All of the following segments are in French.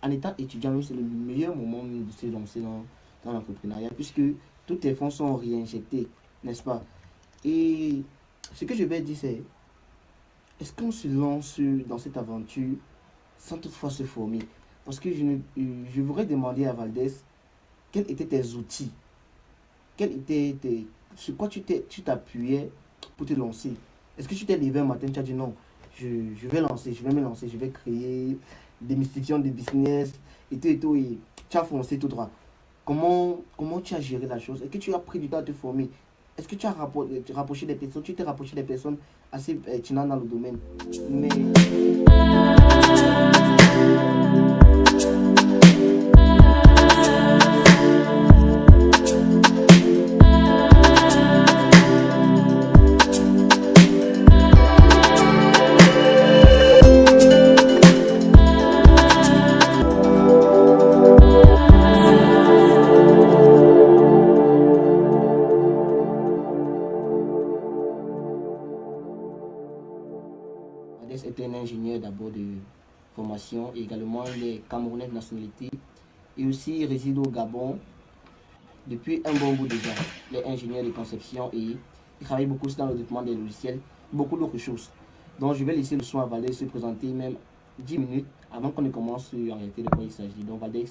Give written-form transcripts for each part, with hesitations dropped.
en étant étudiant, c'est le meilleur moment de se lancer dans l'entrepreneuriat puisque tous tes fonds sont réinjectés, n'est-ce pas? Et ce que je vais dire, c'est est-ce qu'on se lance dans cette aventure sans toutefois se former? Parce que je voudrais demander à Valdez quels étaient tes outils, sur quoi tu t'appuyais pour te lancer. Est-ce que tu t'es levé un matin, tu as dit non, je vais lancer, je vais me lancer, je vais créer des mystifiants de business et tout, et tu as foncé tout droit. Comment tu as géré la chose? Est-ce que tu as pris du temps à te former? Est-ce que tu as rapproché des personnes, tu t'es rapproché des personnes assez pertinentes dans le domaine? Mais Adès était un ingénieur d'abord de formation et également il est camerounais de nationalité et aussi il réside au Gabon depuis un bon bout déjà. Il est ingénieur de conception et il travaille beaucoup aussi dans le développement des logiciels, beaucoup d'autres choses. Donc je vais laisser le soin à Valdez se présenter même 10 minutes avant qu'on ne commence en réalité de quoi il s'agit. Donc Valdez,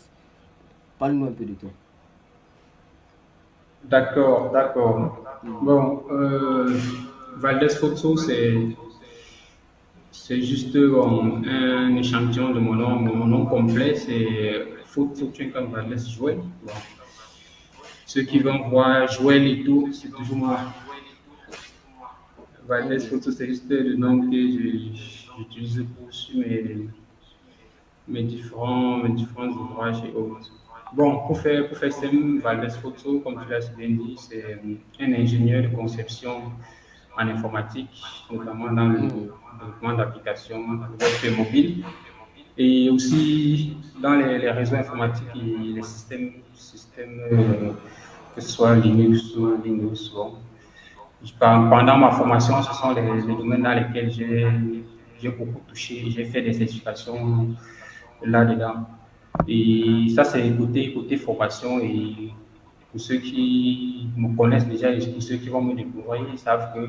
parle-nous un peu de toi. D'accord, d'accord. Hmm. Bon, Valdez Photo, c'est juste bon, un échantillon de mon nom. Mon nom complet, c'est Photo comme Valdez Joël. Bon. Ceux qui Mhm. vont voir Joël et tout, c'est toujours moi. Valdez Ok. Photo, c'est juste le nom que j'utilise pour sur mes différents ouvrages et autres. Bon, pour faire simple, Valdez Photo, comme tu l'as si bien dit, c'est un ingénieur de conception en informatique, notamment dans le Mhm. développement d'applications web et mobile, et aussi dans les réseaux informatiques et les systèmes que ce soit Linux ou Windows. Bon. Pendant ma formation, ce sont les domaines dans lesquels j'ai beaucoup touché. J'ai fait des certifications là-dedans. Et ça, c'est côté formation. Et pour ceux qui me connaissent déjà et pour ceux qui vont me découvrir, ils savent que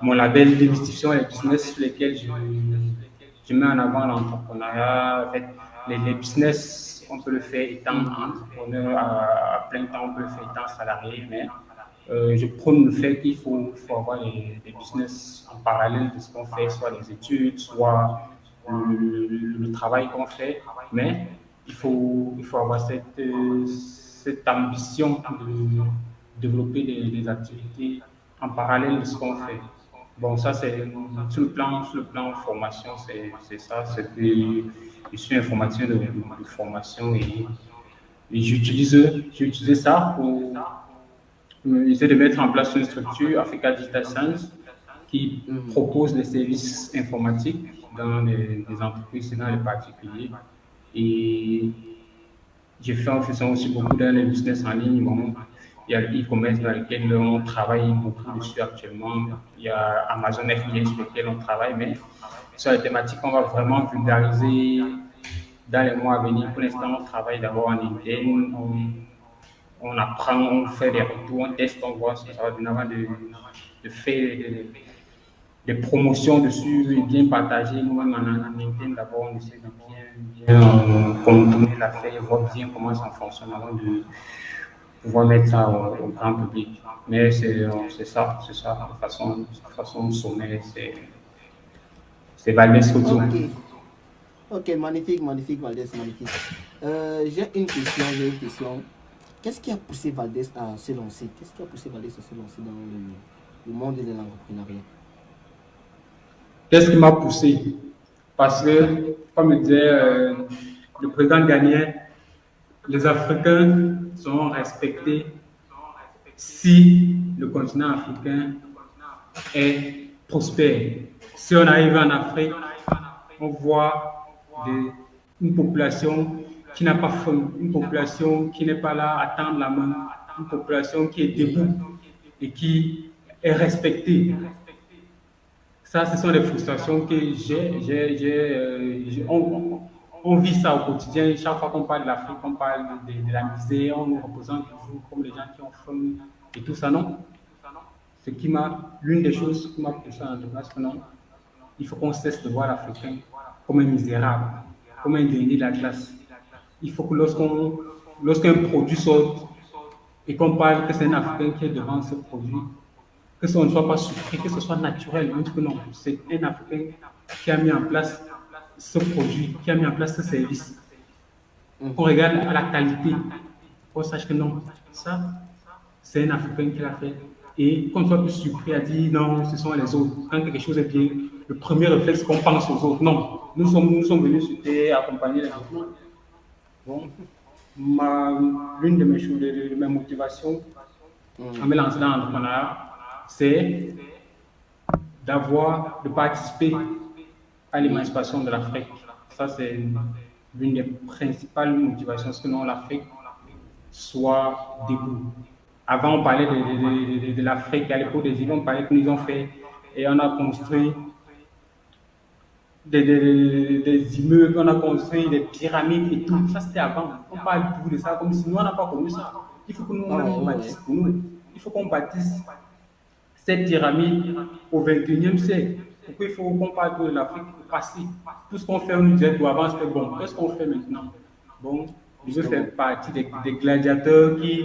mon label démystification et business sur lesquels je mets en avant l'entrepreneuriat. En fait, les business, on peut le faire étant Mhm. entrepreneur à plein temps, on peut le faire étant salarié, mais je prône le fait qu'il faut avoir des business en parallèle de ce qu'on fait, soit les études, soit le travail qu'on fait, mais il faut avoir cette ambition de développer des activités en parallèle de ce qu'on fait. Bon, ça, c'est sur le plan formation, c'est ça. C'est que je suis informaticien de formation et j'ai utilisé ça pour essayer de mettre en place une structure, Africa Digital Science, qui Mhm. propose des services informatiques dans les entreprises et dans les particuliers. Et j'ai fait en faisant aussi beaucoup dans les business en ligne. Bon, il y a le e-commerce dans lequel on travaille beaucoup dessus actuellement. Il y a Amazon FBA sur lequel on travaille, mais sur les thématiques qu'on va vraiment vulgariser dans les mois à venir. Pour l'instant, on travaille d'abord en interne, on apprend, on fait des retours, on teste, on voit ce que ça va donner avant de faire des promotions dessus et bien partager. Nous-mêmes en interne, d'abord, on essaie de bien contourner l'affaire, voir bien comment ça fonctionne avant de pouvoir mettre ça au grand public. Mais c'est ça, de façon sommaire, c'est Valdez Photo. Ok. Ok, magnifique, magnifique, Valdez, magnifique. J'ai une question. Qu'est-ce qui a poussé Valdez à se lancer? Qu'est-ce qui a poussé Valdez à se lancer dans le monde de l'entrepreneuriat? Qu'est-ce qui m'a poussé? Parce que, comme le disait le président Ghanéen, les Africains seront respectés si le continent africain est prospère. Si on arrive en Afrique, on voit une population qui n'a pas faim, une population qui n'est pas là à tendre la main, une population qui est Oui. debout et qui est respectée. Ça, ce sont des frustrations que on vit ça au quotidien. Chaque fois qu'on parle de l'Afrique, on parle de la misère, on nous représente toujours comme les gens qui ont faim et tout ça, non? L'une des choses qui m'a poussé à l'entrepreneuriat, c'est que non, il faut qu'on cesse de voir l'Africain comme un misérable, comme un dernier de la classe. Il faut que lorsqu'un produit sort et qu'on parle que c'est un Africain qui est devant ce produit, que on ne soit pas surpris, que ce soit naturel. On dit que non, c'est un Africain qui a mis en place ce produit, qui a mis en place ce service. Qu'on regarde à la qualité, qu'on sache que non, ça, c'est un Africain qui l'a fait. Et qu'on ne soit plus surpris à dire non, ce sont les autres. Quand quelque chose est bien, le premier réflexe, c'est qu'on pense aux autres. Non, nous sommes venus sur terre accompagner les autres. Bon, l'une de mes motivations à me lancer dans l'entrepreneuriat, c'est de participer à l'émancipation de l'Afrique. Ça, c'est l'une des principales motivations, sinon l'Afrique soit debout. Avant, on parlait de l'Afrique, à l'époque des îles, on parlait que nous ont fait, et on a construit des immeubles, on a construit des pyramides et tout. Ça, c'était avant. On parle beaucoup de ça comme si nous, on n'a pas connu ça. Il faut que nous, on bâtisse pour nous. Il faut qu'on bâtisse cette pyramide au 21e siècle. Pourquoi il faut qu'on parle de l'Afrique au passé? Tout ce qu'on fait, on nous disait avant, c'était bon. Qu'est-ce qu'on fait maintenant? Bon, je veux faire partie des gladiateurs qui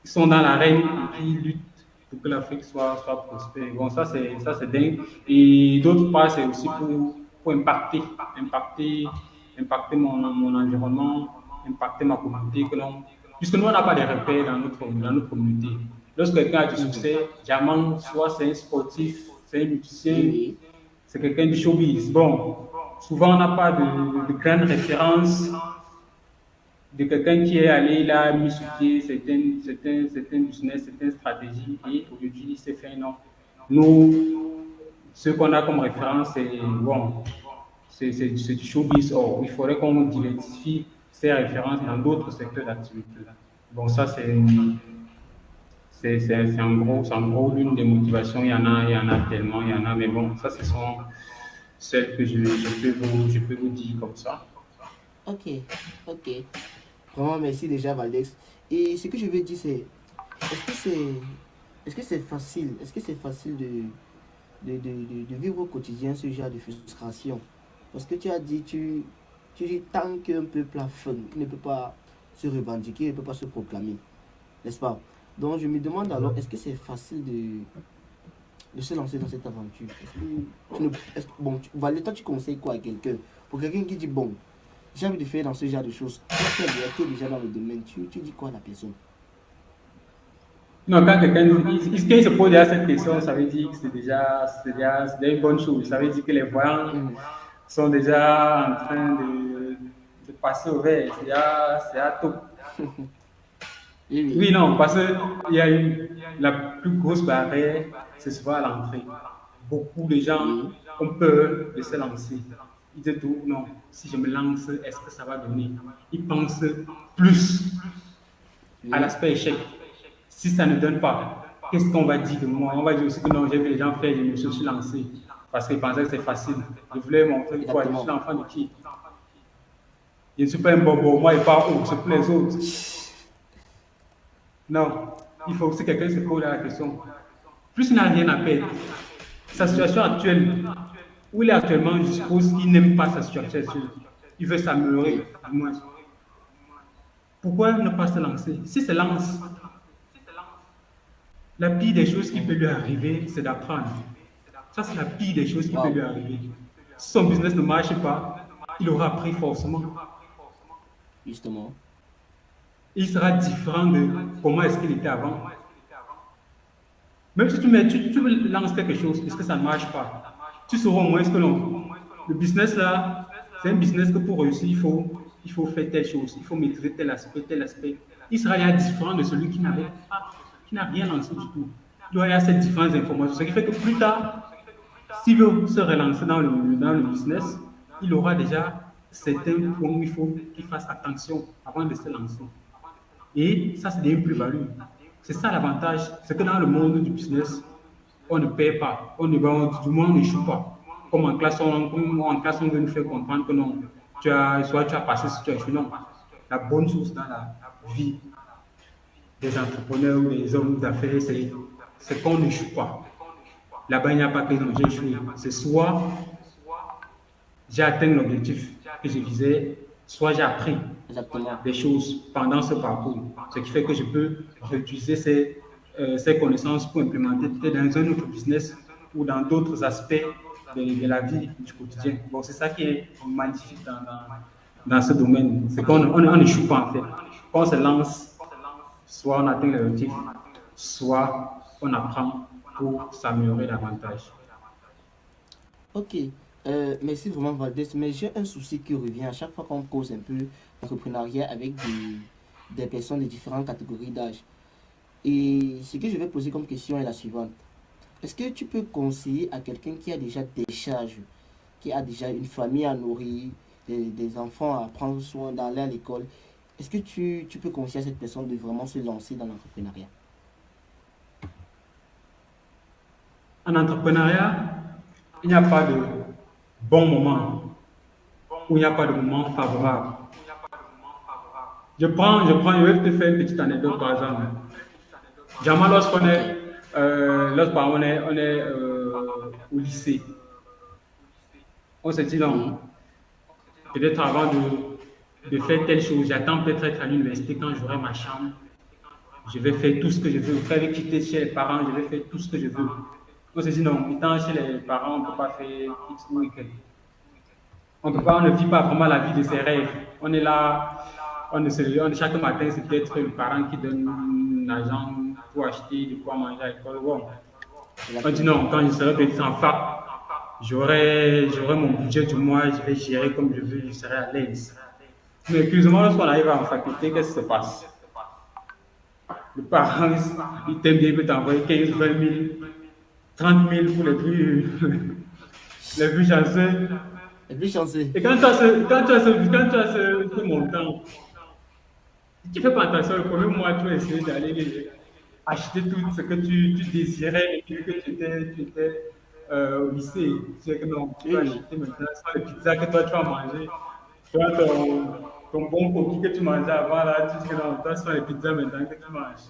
sont dans l'arène et qui luttent pour que l'Afrique soit prospère. Bon, ça c'est dingue. Et d'autre part, c'est aussi pour impacter mon environnement, impacter ma communauté. Puisque nous, on n'a pas de repères dans notre communauté. Lorsque quelqu'un a du succès, diamant, soit c'est un sportif, c'est un musicien, c'est quelqu'un du showbiz. Bon, souvent on n'a pas de grandes références de quelqu'un qui est allé là, mis sur pied certains business, certaines stratégies, et aujourd'hui il s'est fait un nom. Nous, ce qu'on a comme référence, c'est du showbiz. Or, il faudrait qu'on diversifie ces références dans d'autres secteurs d'activité. Bon, ça c'est en gros l'une des motivations. Il y en a tellement, il y en a, mais bon, ça ce sont celles que je peux vous dire comme ça. Ok. Vraiment, merci déjà, Valdex. Et ce que je veux dire, c'est, est-ce que c'est facile de vivre au quotidien ce genre de frustration? Parce que tu as dit, tu dis tant qu'un peuple a faim, il ne peut pas se revendiquer, il ne peut pas se proclamer, n'est-ce pas? Donc je me demande alors, est-ce que c'est facile de se lancer dans cette aventure? Toi, tu conseilles quoi à quelqu'un? Pour quelqu'un qui dit, bon, j'ai envie de faire dans ce genre de choses. Tu es déjà dans le domaine, tu dis quoi à la personne? Non, quand quelqu'un se pose déjà cette question, ça veut dire que c'est déjà une bonne chose. Ça veut dire que les voyants sont déjà en train de passer au vert. C'est à top. Oui, non, parce que la plus grosse barrière, c'est souvent à l'entrée. Beaucoup de gens ont peur de se lancer. Ils disent tout, non, si je me lance, est-ce que ça va donner? Ils pensent plus à l'aspect échec. Si ça ne donne pas, qu'est-ce qu'on va dire de moi? On va dire aussi que non, j'ai vu les gens faire, je me suis lancé. Parce qu'ils pensaient que c'est facile. Je voulais montrer quoi, je suis l'enfant de qui? Je ne suis pas un bonbon, moi, il part où? C'est pour les autres. Non, il faut aussi que quelqu'un se pose la question. Plus il n'a rien à perdre. Sa situation actuelle, où il est actuellement, je suppose qu'il n'aime pas sa situation. Il veut s'améliorer, du moins. Pourquoi ne pas se lancer? Si se lance, la pire des choses qui peut lui arriver, c'est d'apprendre. Ça, c'est la pire des choses qui peut lui arriver. Si son business ne marche pas, il aura appris forcément. Justement. Il sera différent de comment est-ce qu'il était avant. Même si tu lances quelque chose, est-ce que ça ne marche pas? Tu sauras au moins ce que le business là, c'est un business que pour réussir, il faut faire telle chose, il faut maîtriser tel aspect. Il sera déjà différent de celui qui n'a rien lancé du tout. Il doit y avoir cette différence d'information. Ce qui fait que plus tard, s'il veut se relancer dans le business, il aura déjà certains points où il faut qu'il fasse attention avant de se lancer. Et ça, c'est des plus-values. C'est ça l'avantage. C'est que dans le monde du business, on ne paie pas, du moins on n'échoue pas. Comme en classe, on veut nous faire comprendre que non, soit tu as passé, si tu as échoué. Non. La bonne chose dans la vie des entrepreneurs ou des hommes d'affaires, c'est qu'on n'échoue pas. Là-bas, il n'y a pas que non, j'ai échoué. C'est soit j'ai atteint l'objectif que je visais, soit j'ai appris Exactement. des choses pendant ce parcours. Ce qui fait que je peux réutiliser ces connaissances pour implémenter peut-être dans un autre business ou dans d'autres aspects de la vie du quotidien. Bon, c'est ça qui est magnifique dans ce domaine. C'est qu'on n'échoue pas en fait. Quand on se lance, soit on atteint l'objectif, soit on apprend pour s'améliorer davantage. Ok, merci vraiment Valdez, mais j'ai un souci qui revient à chaque fois qu'on cause un peu d'entrepreneuriat avec des personnes de différentes catégories d'âge. Et ce que je vais poser comme question est la suivante. Est-ce que tu peux conseiller à quelqu'un qui a déjà des charges, qui a déjà une famille à nourrir, des enfants à prendre soin, d'aller à l'école, est-ce que tu peux conseiller à cette personne de vraiment se lancer dans l'entrepreneuriat? En entrepreneuriat, il n'y a pas de bon moment où il n'y a pas de moment favorable. Je vais te faire une petite anecdote par exemple. Jamais Ok. lorsque on est au lycée, on se dit Oui. non, peut-être avant de faire telle chose, j'attends peut-être être à l'université quand j'aurai ma chambre, je vais faire tout ce que je veux. Quand je vais quitter chez les parents, je vais faire tout ce que je veux. On se dit non, étant chez les parents, on ne peut pas faire X ou Y. On ne vit pas vraiment la vie de ses rêves. On est là, chaque matin, c'est peut-être le parent qui donne l'argent pour acheter de quoi manger à l'école. Bon. On dit Exactement. non, quand je serai petit en fac, j'aurai mon budget du mois, je vais gérer comme je veux, je serai à l'aise. Mais curieusement, lorsqu'on arrive en faculté, qu'est-ce qui se passe? Le parent, il t'aime bien, il peut t'envoyer 15, 20 000, 30 000 pour les plus chanceux. Et puis chanceux. Et quand tu as ce montant, tu fais pas attention, le premier mois, tu vas essayer d'aller acheter tout ce que tu désirais depuis que tu étais au lycée. Tu sais que non, tu peux Oui, acheter maintenant sans les pizzas que toi tu vas manger. Tu vois ton bon coquille que tu mangeais avant, là, tu dis que non, toi, ce sont les pizzas maintenant que tu manges.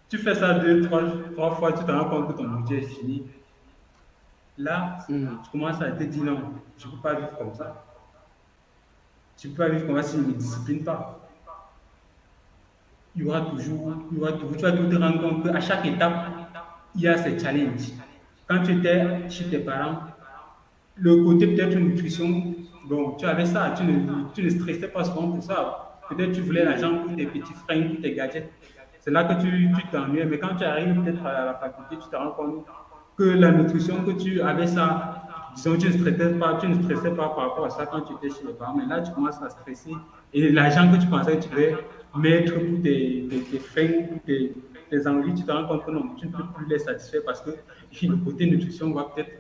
Tu fais ça deux, trois fois, tu te rends compte que ton budget est fini. Là, oui. tu commences à te dire non, je ne peux pas vivre comme ça. Tu ne peux pas vivre comme ça si je ne me discipline pas. Tu vas toujours te rendre compte qu'à chaque étape, il y a ces challenges. Quand tu étais chez tes parents, le côté peut-être nutrition, bon, tu avais ça, tu ne stressais pas souvent pour ça. Peut-être tu voulais l'argent pour tes petits fringues, pour tes gadgets. C'est là que tu t'ennuies. Mais quand tu arrives peut-être à la faculté, tu te rends compte que la nutrition, que tu avais ça, disons, tu ne stressais pas par rapport à ça quand tu étais chez les parents. Mais là, tu commences à stresser. Et l'argent que tu pensais que tu devais mettre pour tes fringues, pour tes envies, tu te rends compte que non, tu ne peux plus les satisfaire parce que le côté nutrition va peut-être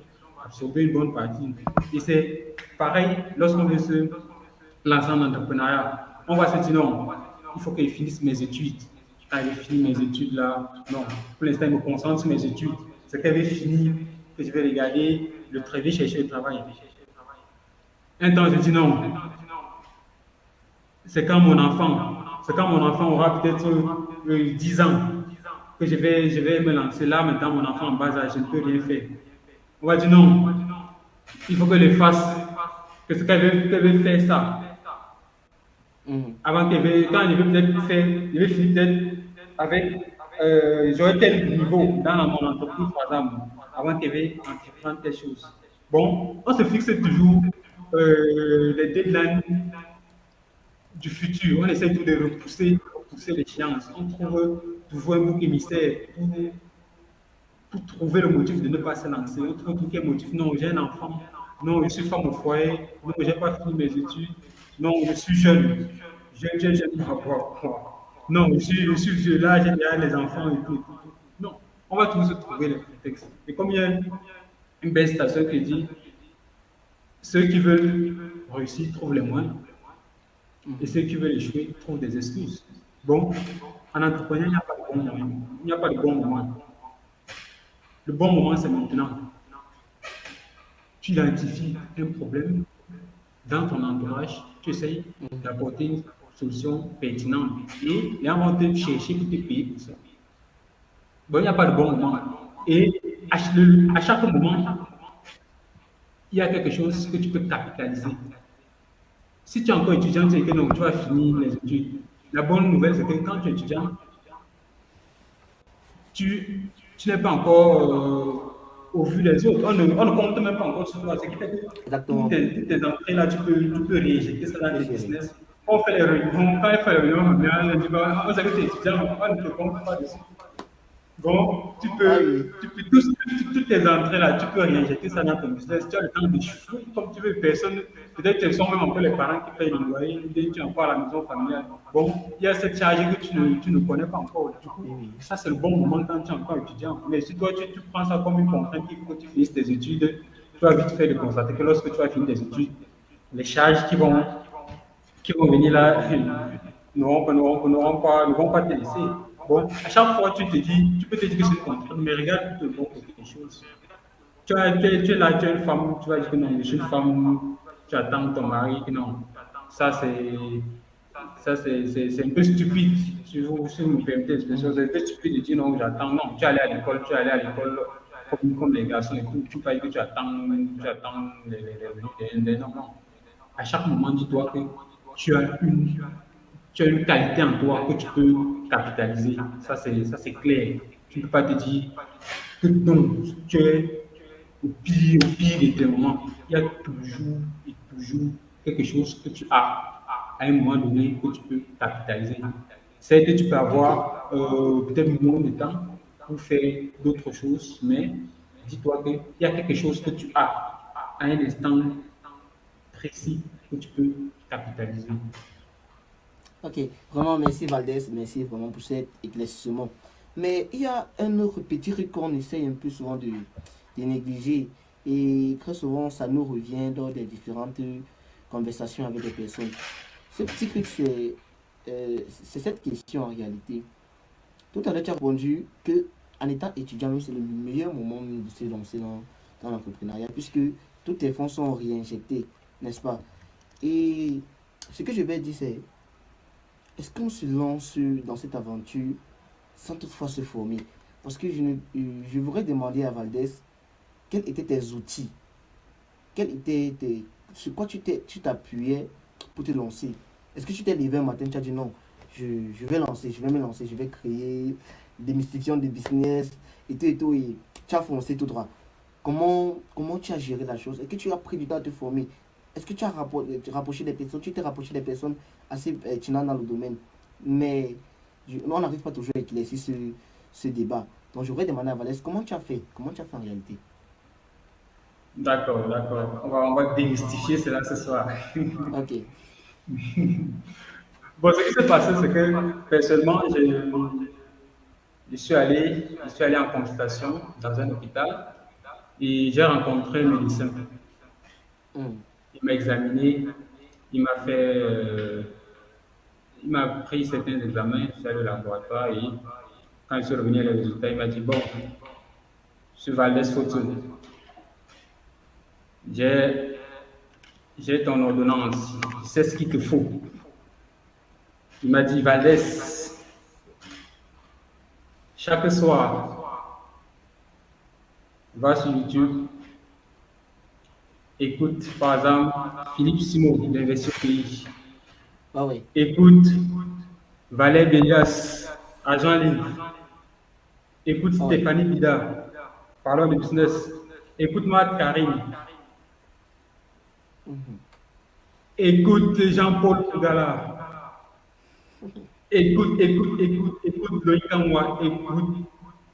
absorber une bonne partie. Et c'est pareil lorsqu'on veut se lancer en entrepreneuriat. On va se dire non, il faut que je finisse mes études. Quand j'ai fini mes études là, non, pour l'instant, je me concentre sur mes études. C'est quand je vais finir que je vais regarder le travail, chercher le travail. Un temps, je dis non, c'est quand mon enfant aura peut-être 10 ans que je vais me lancer là. Maintenant, mon enfant en bas âge, je ne peux rien faire. On va dire non, il faut que je le fasse, que ce qu'elle veut faire ça. Mhm. Avant quand je vais peut-être faire, je vais finir peut-être avec, j'aurai tel niveau dans mon entreprise, par exemple, avant qu'elle veuille entreprendre telle chose. Bon, on se fixe toujours les deadlines du futur. On essaie tout de repousser l'échéance. On trouve toujours un bouc émissaire pour trouver le motif de ne pas se lancer. On trouve tout quel motif. Non, j'ai un enfant. Non, je suis femme au foyer. Non, je n'ai pas fini mes études. Non, je suis jeune. Jeune par rapport à quoi. Non, je suis vieux. Là, j'ai déjà les enfants et tout, et tout, et tout. Non, on va toujours se trouver les prétextes. Et comme il y a une belle station qui dit ceux qui veulent réussir trouvent les moyens. Et ceux qui veulent échouer trouvent des excuses. Bon, en entrepreneur, il n'y a pas de bon moment. Il n'y a pas de bon moment. Le bon moment, c'est maintenant. Tu identifies un problème dans ton entourage, tu essayes d'apporter une solution pertinente et les gens vont te chercher pour te payer pour ça. Bon, il n'y a pas de bon moment. Et à chaque moment, il y a quelque chose que tu peux capitaliser. Si tu es encore étudiant, tu sais que non, tu vas finir les études. La bonne nouvelle, c'est que quand tu es étudiant, tu n'es pas encore au vu des autres. On ne compte même pas encore sur toi. C'est qui fait que Exactement. toutes tes entrées là, tu peux réinjecter ça dans Que tes gérer. business. On fait les réunions, quand il fait les réunions, on dit, bah, on sait que tu es étudiant, on ne te compte pas dessus. Bon, Ah oui. toutes tes entrées là, tu peux réinjecter ça dans ton business. Tu as le temps de jouer comme tu veux. Personne, peut-être que ce sont même encore les parents qui payent le loyer, tu es encore à la maison familiale. Bon, il y a cette charge que tu ne connais pas encore. Du coup, Oui, oui. ça c'est le bon moment quand tu es encore étudiant. Mais si toi tu prends ça comme une contrainte qu'il faut que tu finisses tes études, tu vas vite faire de constater que lorsque tu vas finir tes études, les charges qui vont venir là ne vont pas te laisser. Bon, à chaque fois, tu peux te dire que c'est une contrainte, mais regarde tout le bon côté des choses. Tu es là, tu es une femme, tu vas dire que non, je suis une femme, tu attends ton mari, que non. Ça, c'est, c'est un peu stupide, si vous me permettez l'expression, c'est un peu stupide de dire non, j'attends, non, tu es allé à l'école comme les garçons et tout, tu peux pas dire que tu attends non, non. À chaque moment, dis-toi que tu as une, tu as une qualité en toi que tu peux capitaliser. Ça c'est clair. Tu ne peux pas te dire que non, tu es au pire de tes moments. Il y a toujours et toujours quelque chose que tu as à un moment donné que tu peux capitaliser. C'est que tu peux Ok. avoir peut-être moins de temps pour faire d'autres choses, mais dis-toi qu'il y a quelque chose que tu as à un instant précis que tu peux capitaliser. Ok. Vraiment, merci Valdez. Merci vraiment pour cet éclaircissement. Mais il y a un autre petit truc qu'on essaye un peu souvent de négliger. Et très souvent, ça nous revient dans des différentes conversations avec des personnes. Ce petit truc, c'est cette question en réalité. Tout à l'heure, tu as répondu que en étant étudiant, c'est le meilleur moment de se lancer dans l'entrepreneuriat, puisque tous tes fonds sont réinjectés, n'est-ce pas? Et ce que je vais dire, c'est est-ce qu'on se lance dans cette aventure sans toutefois se former? Parce que je voudrais demander à Valdez quels étaient tes outils, quels étaient sur quoi tu t'appuyais pour te lancer. Est-ce que tu t'es levé un matin, tu as dit non, je vais lancer, je vais me lancer, je vais créer des mystifiants de business et tout, et tu as foncé tout droit. Comment tu as géré la chose? Est-ce que tu as pris du temps à te former? Est-ce que tu as rapproché des personnes? Tu t'es rapproché des personnes assez pertinentes dans le domaine? Mais on n'arrive pas toujours à éclaircir ce débat. Donc j'aurais demandé à Valès comment tu as fait? Comment tu as fait en réalité? D'accord, d'accord. On va démystifier cela ce soir. Ok. Bon, ce qui s'est passé, c'est que personnellement, je suis allé en consultation dans un hôpital et j'ai rencontré un médecin. Hmm. Il m'a examiné, il m'a fait, il m'a pris certains examens, je suis allé au laboratoire et quand je suis revenu à les résultats, il m'a dit bon, sur Valdez Photo, j'ai j'ai ton ordonnance, je sais ce qu'il te faut. Il m'a dit Valdez, chaque soir, va sur YouTube, écoute par exemple Philippe Simon, l'Investir Pays. Ah ouais. Écoute Valère Bélias, agent libre. Écoute Ah ouais. Stéphanie Bida, parlons de business. Écoute-moi Karine. Mhm. Écoute Jean-Paul Kougala. Écoute Loïc Kamwa. Écoute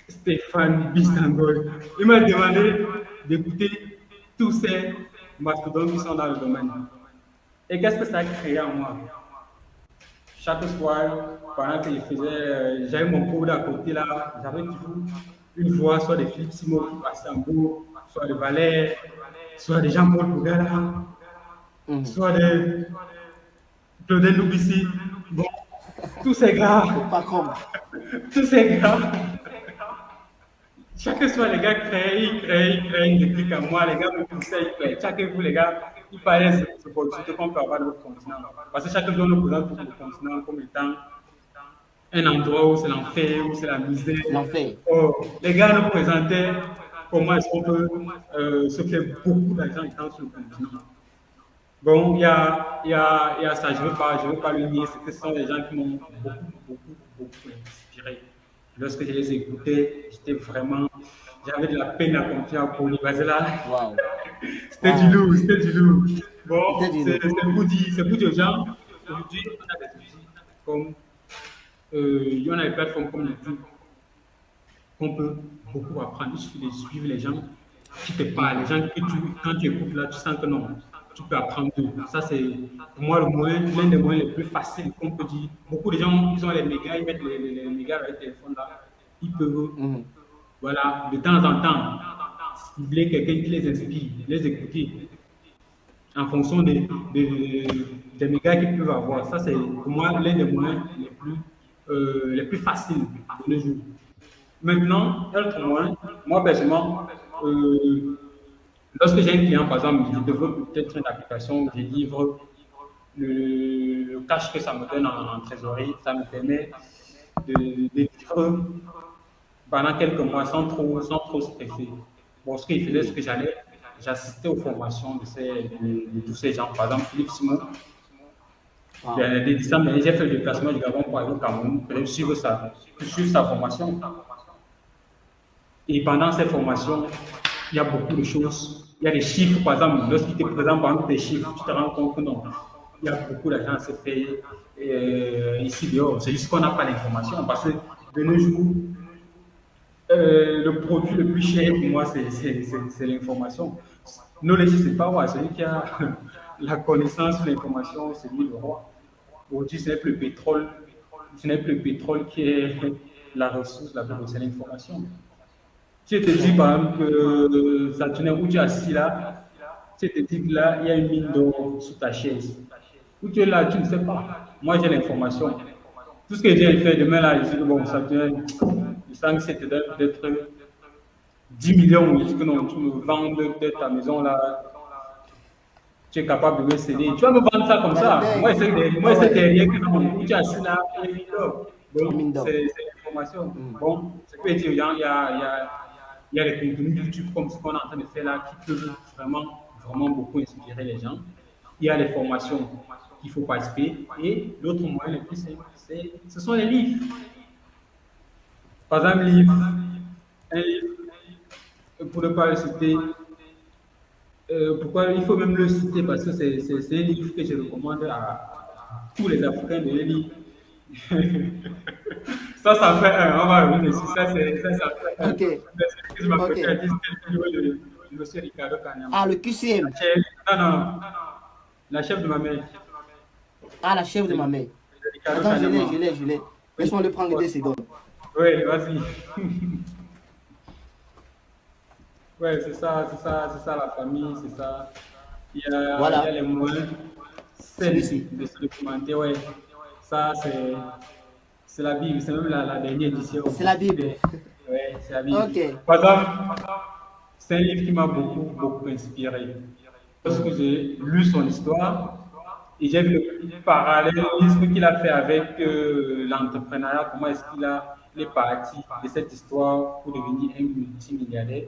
Stéphane Bissangol. Il m'a demandé d'écouter tous ces mastodontes qui sont dans le domaine. Et qu'est-ce que ça a créé en moi? Chaque soir, pendant que je faisais, j'avais mon cours d'à côté là, j'avais toujours une voix, soit de Philippe Simon qui passait en beau, soit de Valère, soit de Jean-Paul Bougala, Mhm. soit de Claudel Loubissi. Bon, tous ces gars, C'est pas comme. tous ces gars, Chaque soir, les gars créent, ils décliquent à moi, les gars me poussaient, ils créent. Chaque jour, les gars, ils parlaient de ce opportunités qu'on peut avoir dans notre continent. Parce que chaque jour, nous présente le continent comme étant un endroit où c'est l'enfer, où c'est la misère. L'enfer. Oh, les gars nous présentaient comment est-ce qu'on peut se faire beaucoup d'argent étant sur le continent. Bon, il y a ça, je veux pas le nier, c'est que ce sont des gens qui m'ont beaucoup inspiré. Lorsque je les écoutais, j'avais de la peine à continuer à courir. Parce que là, Waouh. c'était du lourd, c'était du lourd. Bon, C'était du c'est lourd. c'est pour dire aux gens, aujourd'hui, on a des outils comme, il y en a des plateformes comme YouTube, qu'on peut beaucoup apprendre. Il suffit de suivre les gens qui te parlent, les gens que quand tu écoutes là, tu sens que non, tu peux apprendre d'eux. Ça, c'est pour moi l'un des moyens les plus faciles qu'on peut dire. Beaucoup de gens, ils ont les mégas, ils mettent les mégas avec le téléphone là. Ils peuvent, Mhm. voilà, de temps en temps, cibler quelqu'un qui les inspire, les écouter en fonction des mégas qu'ils peuvent avoir. Ça, c'est pour moi l'un des moyens les plus faciles de nos jours. Maintenant, un autre moyen, moi personnellement, euh, lorsque j'ai un client, par exemple, je développe peut-être une application, je livre le cash que ça me donne en trésorerie, ça me permet de vivre pendant quelques mois sans trop stresser. Bon, ce qu'il faisait, c'est que j'assistais aux formations de tous ces gens. Par exemple, Philippe Simon, Wow. des décembre, j'ai fait le déplacement du Gabon pour aller au Cameroun, pour suivre sa formation. Et pendant ces formations, il y a beaucoup de choses. Il y a des chiffres, par exemple, lorsqu'il te présente par exemple des chiffres, tu te rends compte que non, il y a beaucoup d'argent à se faire ici dehors. C'est juste qu'on n'a pas l'information parce que de nos jours, le produit le plus cher pour moi, c'est l'information. Knowledge, c'est pas moi, celui qui a la connaissance, l'information, c'est lui le roi. Aujourd'hui, ce n'est plus le pétrole qui est la ressource la plus grosse, c'est l'information. Tu te dis par exemple que ça tenait où tu es assis là, tu te dis que là, il y a une mine d'or sous ta chaise. Où tu es là, tu ne sais pas. Moi, j'ai l'information. Tout ce que j'ai fait demain là, je dis que bon, ça tenait, je sens que c'était peut-être 10 millions. Je dis que non, tu me vends peut-être ta maison là, tu es capable de me céder. Tu vas me vendre ça comme ça. Moi, c'est derrière que non, où tu es assis là, il y a une mine d'or. Une Donc, mine d'or. c'est l'information. Mhm. Bon, ce que je veux dire, il y a des contenus YouTube comme ce qu'on est en train de faire là qui peuvent vraiment beaucoup inspirer les gens. Il y a les formations qu'il faut participer. Et l'autre moyen le plus simple, ce sont les livres. Par exemple, un livre, pour ne pas le citer, pourquoi il faut même le citer parce que c'est un livre que je recommande à tous les Africains de lire. Ça fait un, on va revenir dessus. Ça fait un. Ok. Mais celui que je Ok. m'apprêtais à dire, c'est le livre de M. Ricardo Kanyama. Ah, le QCM. Non, la chef de ma mère. Ah, la chef de ma mère. Ricardo Attends, Kanyama. je l'ai. Laisse-moi le prendre 2 secondes. Oui, vas-y. Ouais, c'est ça la famille, c'est ça. Il y a Voilà, les moyens sains celui-ci. de se documenter, ouais. Ça, c'est la Bible, c'est même la dernière édition. C'est la Bible. Ouais, c'est la Bible. Ok. Par exemple, c'est un livre qui m'a beaucoup inspiré. Lorsque j'ai lu son histoire et j'ai vu le parallélisme qu'il a fait avec l'entrepreneuriat, comment est-ce il est parti de cette histoire pour devenir un multimilliardaire.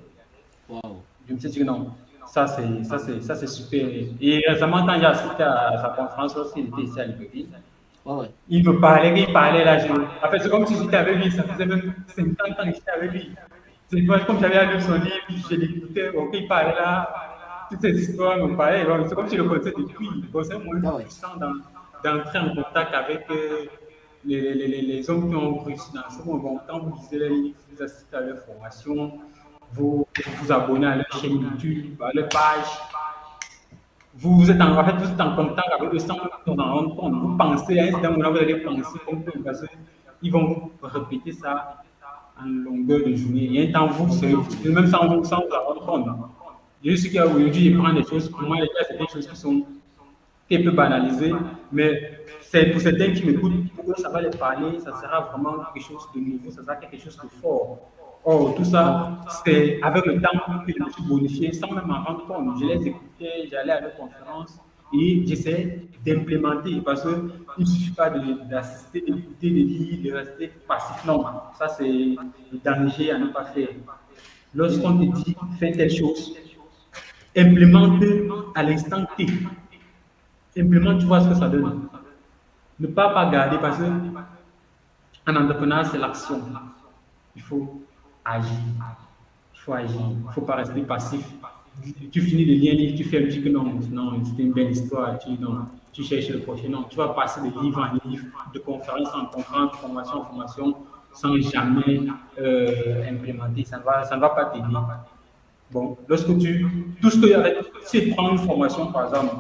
Waouh. Je me suis dit que non, ça c'est super. Et récemment, quand j'ai assisté à sa conférence lorsqu'il était ici à Libreville, Ouais, ouais. il parlait là. En fait, c'est comme si j'étais avec lui, ça faisait même 50 ans que j'étais avec lui. C'est comme j'avais lu son livre, je l'écoutais, ok, il parlait là, toutes ces histoires me parlaient. C'est comme si je le connaissais depuis. C'est un moyen Ah ouais. puissant d'entrer en contact avec les hommes qui ont réussi dans ce monde. Bon, quand vous lisez les livres, vous assistez à leur formation, vous abonnez à leur chaîne YouTube, à leur page. Vous êtes en contact avec eux sans vous en rendre compte. Vous pensez à un certain moment, vous allez penser comme eux parce qu'ils vont vous répéter ça en longueur de journée. Et un temps, même sans vous en rendre compte. Je sais qu'aujourd'hui, il prend des choses, pour moi, il y a des choses qui sont un peu banalisées, mais c'est pour certains qui m'écoutent, pour eux, ça va les parler, ça sera vraiment quelque chose de nouveau, ça sera quelque chose de fort. Oh, tout Donc, ça, c'est avec le temps que je me suis bonifié sans même m'en rendre compte. Je les écoutais, j'allais à leurs conférences et j'essaie d'implémenter parce qu'il ne suffit pas d'assister, d'écouter, de lire, de rester passif. Non, ça c'est le danger à ne pas faire. oui, Lorsqu'on te dit fais telle chose, implémente à l'instant T. Implémente, tu vois ce que ça donne. Ne pas garder parce qu'en entrepreneur, c'est l'action. Il faut agir. Il faut agir. Il ne faut pas rester passif. Tu finis de lire un livre, tu fais un petit que non, non, c'était une belle histoire. Non, tu cherches le prochain. Non, tu vas passer de livre en livre, de conférence en conférence, de formation en formation, sans jamais implémenter. Ça ne va pas t'aider. Bon, tout ce que, si tu prends une formation, par exemple,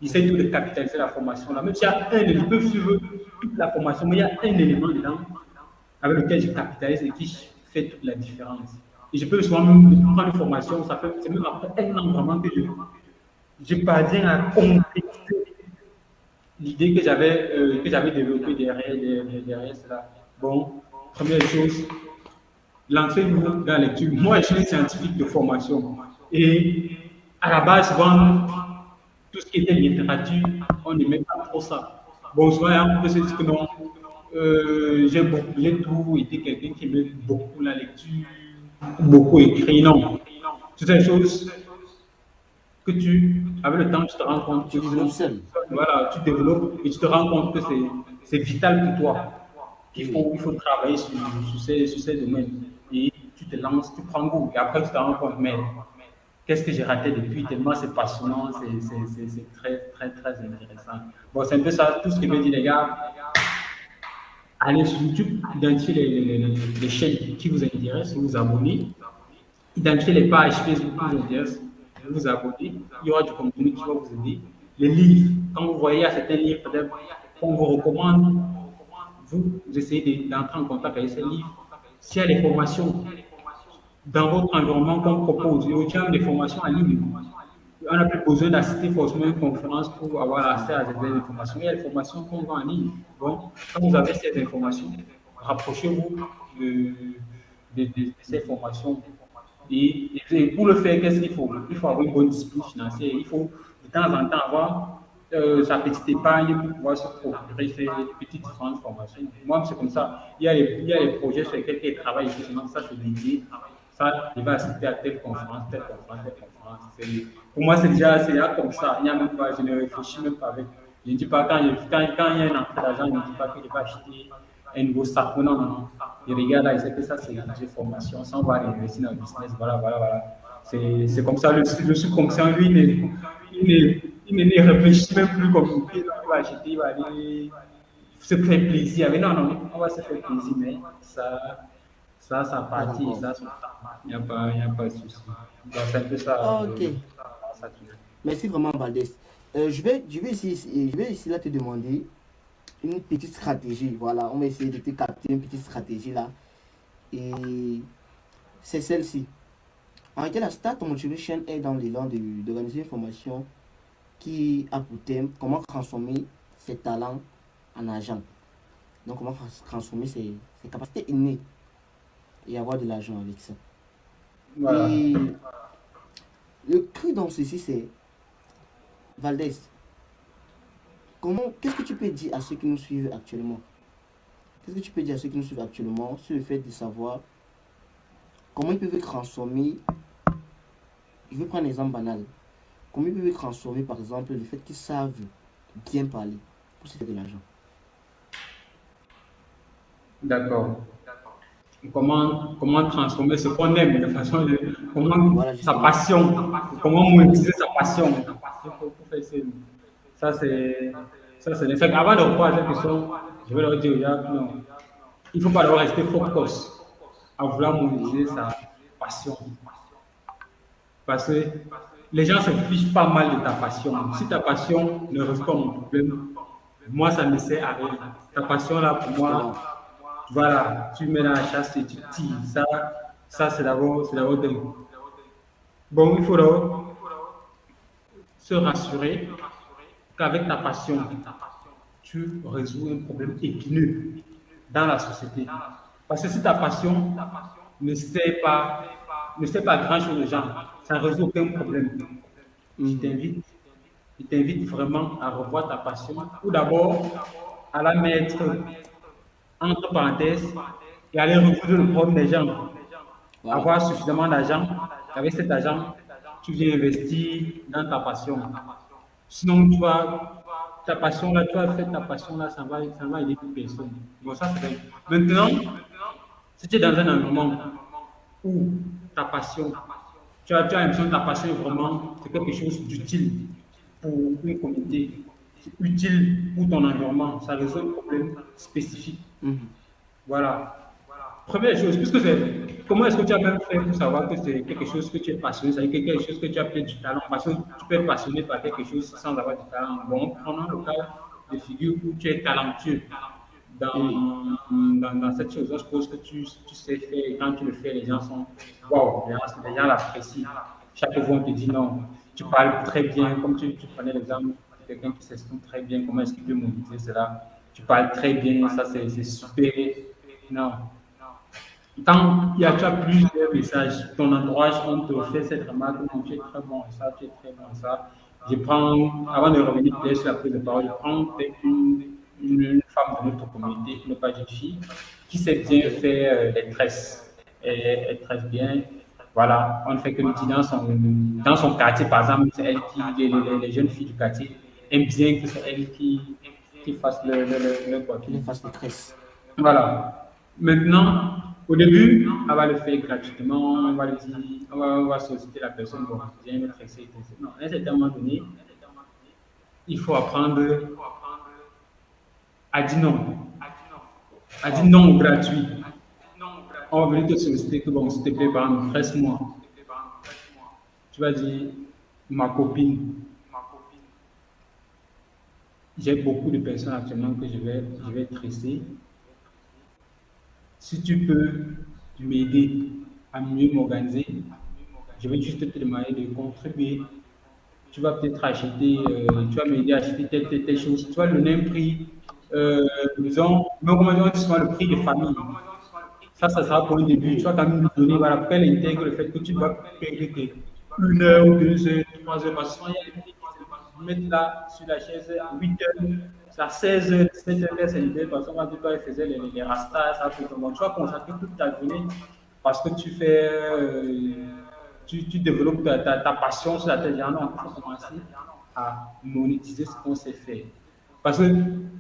essaye de capitaliser la formation là. Même s'il y a ils peuvent suivre toute la formation, mais il y a un élément dedans avec lequel je capitalise et qui fait toute la différence. Et je peux souvent même prendre une formation, c'est même après un an vraiment que je parviens à concrétiser l'idée que j'avais développée derrière cela. Bon, première chose, lancez-vous dans la lecture. Moi, je suis un scientifique de formation. Et à la base, souvent, tout ce qui était littérature, on n'aimait pas trop ça. Bon, souvent, on peut se dire que non, j'ai tout été quelqu'un qui aimait beaucoup la lecture, beaucoup écrit. Non, toutes ces choses que avec le temps, tu te rends compte que tu développes seul. voilà, tu développes et tu te rends compte que c'est vital pour toi. Oui, Il faut travailler sur ces domaines. Et tu te lances, tu prends goût. Et après, tu te rends compte, mais qu'est-ce que j'ai raté depuis tellement c'est passionnant, c'est très, très, très intéressant. Bon, c'est un peu ça, tout ce que je veux dire, les gars. Allez sur YouTube, identifiez les chaînes qui vous intéressent, vous vous abonnez. Identifiez les pages Facebook qui vous intéressent, vous vous abonnez. Il y aura du contenu qui va vous aider. Les livres, quand vous voyez à certains livres, peut-être qu'on vous recommande, vous essayez d'entrer en contact avec ces livres. S'il y a des formations dans votre environnement qu'on propose, il y a des formations en ligne. On n'a plus besoin d'assister forcément à une conférence pour avoir accès à des informations. Il y a des formations qu'on vend en ligne. Donc, quand vous avez ces informations, rapprochez-vous de, de ces formations. Et pour le faire, qu'est-ce qu'il faut? Il faut avoir une bonne discipline financière. Il faut de temps en temps avoir sa petite épargne pour pouvoir se procurer ces petites différentes formations. Moi, c'est comme ça. Il y a les projets sur lesquels je travaille, justement, ça, c'est l'idée. Ça, il va assister à telle conférence, telle conférence, telle conférence. Pour moi, c'est déjà comme ça. Il y a même pas, je ne réfléchis même pas avec. Je ne dis pas quand il y a une entrée d'argent, je ne dis pas que je vais acheter un nouveau sac. Non, non, non. Je regarde là, il sait que ça, c'est une formation. Ça, on va investir dans le business. Voilà, voilà, voilà. C'est comme ça. Le subconscient, lui, il ne réfléchit même plus comme il va acheter, il va aller se faire plaisir. Mais non, non, on va se faire plaisir, mais ça pas partit, encore. il n'y a pas de souci. Donc, c'est un peu ça. Ok, Ça qui- merci vraiment, Valdez. Je vais essayer là te demander une petite stratégie. Voilà, on va essayer de te capter une petite stratégie là. Et c'est celle-ci. En réalité, la Start Motivation est dans l'élan d'organiser une formation qui a pour thème comment transformer ses talents en argent. Donc, comment transformer ses capacités innées et avoir de l'argent avec ça. Voilà. Et le cru dans ceci, c'est Valdez. Qu'est-ce que tu peux dire à ceux qui nous suivent actuellement? Qu'est-ce que tu peux dire à ceux qui nous suivent actuellement sur le fait de savoir comment ils peuvent transformer? Je vais prendre un exemple banal. Comment ils peuvent transformer, par exemple, le fait qu'ils savent bien parler pour se faire de l'argent? D'accord. Comment transformer ce qu'on aime de façon comment Voilà, sa justement. passion, comment monétiser sa passion. Pour faire ça, c'est l'effet. Avant de répondre à cette question, je vais leur dire aux gens, non, il ne faut pas leur rester focus à vouloir monétiser sa passion. Parce que les gens se fichent pas mal de ta passion. Si ta passion ne reste pas mon problème, moi, ça ne me sert à rien. Ta passion, là, pour moi, Justement. voilà, tu mets dans la chasse et tu tires. Ça c'est d'abord dingue. Bon, il faut donc se rassurer qu'avec ta passion, tu résous un problème épineux dans la société. Parce que si ta passion ne sait pas, ne sait pas grand-chose aux gens, ça ne résout aucun problème. Je Mhm. t'invite, je t'invite vraiment à revoir ta passion, ou d'abord à la mettre entre parenthèses et aller résoudre le problème des gens. Voilà. Avoir suffisamment d'argent, avec cet argent, tu viens investir dans ta passion. Sinon, tu vas, ta passion là, tu as fait ta passion là, ça va aider toute personne. Bon, ça c'est vrai. Maintenant, si tu es dans un environnement où ta passion, tu as l'impression que ta passion est vraiment c'est quelque chose d'utile pour une communauté, c'est utile pour ton environnement, ça résout un problème spécifique. Mhm. Voilà. Première chose, puisque c'est. Comment est-ce que tu as même fait pour savoir que c'est quelque chose que tu es passionné, c'est-à-dire quelque chose que tu as peut-être du talent, parce que tu peux être passionné par quelque chose sans avoir du talent. Bon, prenons le cas de figure où tu es talentueux Oui. dans cette chose. Je suppose que tu sais faire et quand tu le fais, les gens sont waouh, les gens l'apprécient. Chaque fois, on te dit non, tu parles très bien, comme tu prenais l'exemple de quelqu'un qui s'exprime très bien, comment est-ce qu'il peut monétiser cela. Tu parles très bien, ça c'est super. Non, quand il y a, tu as plusieurs messages, ton entourage, on te fait cette remarque, non, tu es très bon à ça, tu es très bon à ça. Je prends, avant de revenir peut-être sur la prise de parole, je prends peut-être une femme de notre communauté, une pas une fille, qui sait bien Ok. faire les tresses. Elle tresse bien. Voilà, on ne fait que le dire dans son quartier, par exemple, c'est elle qui, les jeunes filles du quartier aiment bien que c'est elle qui fasse le Qui les coiffure. fasse des tresses. Voilà. Maintenant, au début, on va le faire gratuitement, on va le dire, on va solliciter la personne, bon, viens me tresser. Non, à un certain moment donné, il faut apprendre à dire non. À dire Oh. non au gratuit. On va venir te solliciter que, bon, s'il te plaît, par exemple, tresse-moi. Tu vas dire, ma copine, j'ai beaucoup de personnes actuellement que je vais tresser. Si tu peux m'aider à mieux m'organiser, je vais juste te demander de contribuer. Tu vas peut-être acheter, tu vas m'aider à acheter telle chose. Tu vas donner un prix, disons, mais comment dire, on dit souvent le prix de famille. Ça sera pour un début. Tu Oui. vas quand même lui donner, voilà, pour qu'elle intègre le fait que tu dois payer que 1 heure ou 2 heures, 3 heures. Parce que souvent, il y a des filles qui se mettent là sur la chaise à 8 heures, c'est à 16 heures, 17 heures, qu'elle s'est libérée parce qu'on va dire qu'elle faisait les rastas, ça fait comment. Tu vas consacrer toute ta journée parce que tu fais, tu développes ta passion sur la tête. Non, il faut commencer à monétiser ce qu'on sait faire. Parce que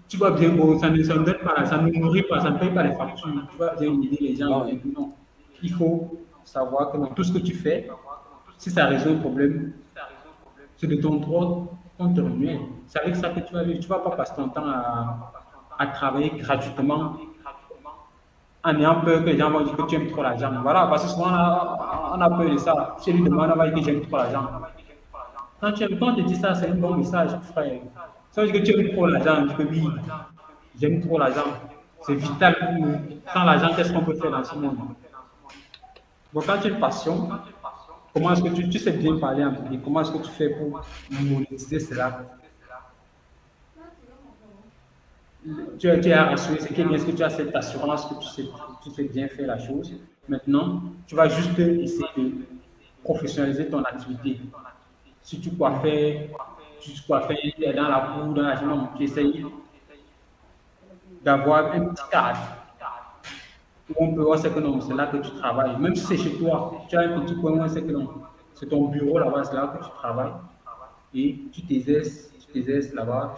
tu vas bien, bon, ça ne donne pas, ça ne nourrit pas, ça ne paye pas les factures. Tu vas bien aider les gens. Ah Et ouais. puis non, il faut savoir que dans tout ce que tu fais, si ça résout un problème, c'est de ton droit qu'on te remet. C'est avec ça que tu vas vivre. Tu ne vas pas passer ton temps à travailler gratuitement en ayant peur que les gens vont dire que tu aimes trop l'argent. Voilà, parce que souvent on a peur de ça. Si lui demande, on va dire que j'aime trop l'argent. Quand on te dit ça, c'est un bon message, frère. Ça veut dire que tu aimes trop l'argent. Tu peux oui, j'aime trop l'argent. C'est vital pour nous. Sans l'argent, qu'est-ce qu'on peut faire dans ce monde? Donc, quand tu as une passion, comment est-ce que tu sais bien parler en public? Comment est-ce que tu fais pour monétiser cela? Tu as rassuré, c'est bien, est-ce que tu as cette assurance que tu sais bien faire la chose? Maintenant, tu vas juste essayer de professionnaliser ton activité. Si tu coiffais, tu coiffais dans la boue, dans la non, tu essayes d'avoir un petit cadre où on peut voir, c'est que non, c'est là que tu travailles. Même si c'est chez toi, tu as un petit coin où c'est que non, c'est ton bureau là-bas, c'est là que tu travailles. Et tu t'exerces là-bas,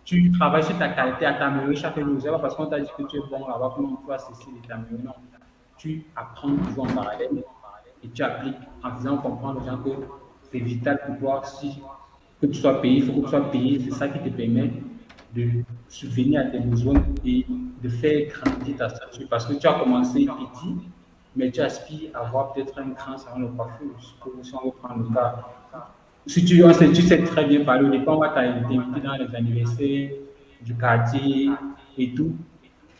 tu travailles sur ta qualité à t'améliorer chaque jour. C'est pas parce qu'on t'a dit que tu es bon là-bas que non, tu vas cesser de t'améliorer. Non. Tu apprends toujours en parallèle et tu appliques en faisant comprendre aux gens que c'est vital pour toi si que tu sois payé, il faut que tu sois payé. C'est ça qui te permet de subvenir à tes besoins et de faire grandir ta structure. Parce que tu as commencé petit, mais tu aspires à avoir peut-être un grand salon de coiffure, si on veut prendre le cas. Si tu sais très bien parler, au départ, on va t'inviter dans les anniversaires du quartier et tout.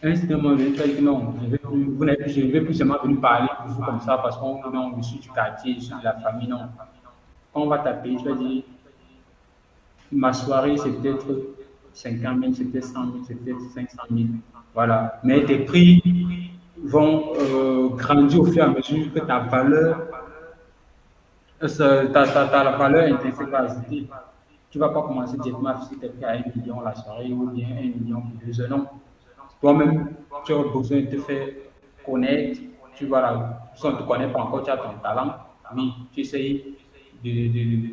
À un certain moment, tu vas dire que non, je ne vais plus seulement venir parler pour vous comme ça parce qu'on non, je suis du quartier, je suis de la famille, non. Quand on va t'appeler, tu vas dire, ma soirée, c'est peut-être 50 000, c'est peut-être 100 000, c'est peut-être 500 000. Voilà. Mais tes prix vont grandir au fur et à mesure que ta valeur, la valeur intrinsèque va ajouter. Tu ne vas pas commencer directement à fixer tes prix à 1 million la soirée ou bien 1 million pour 2 heures. Non. Toi-même, tu as besoin de te faire connaître. Tu vas là, si on ne te connaît pas encore, tu as ton talent. Oui, tu essayes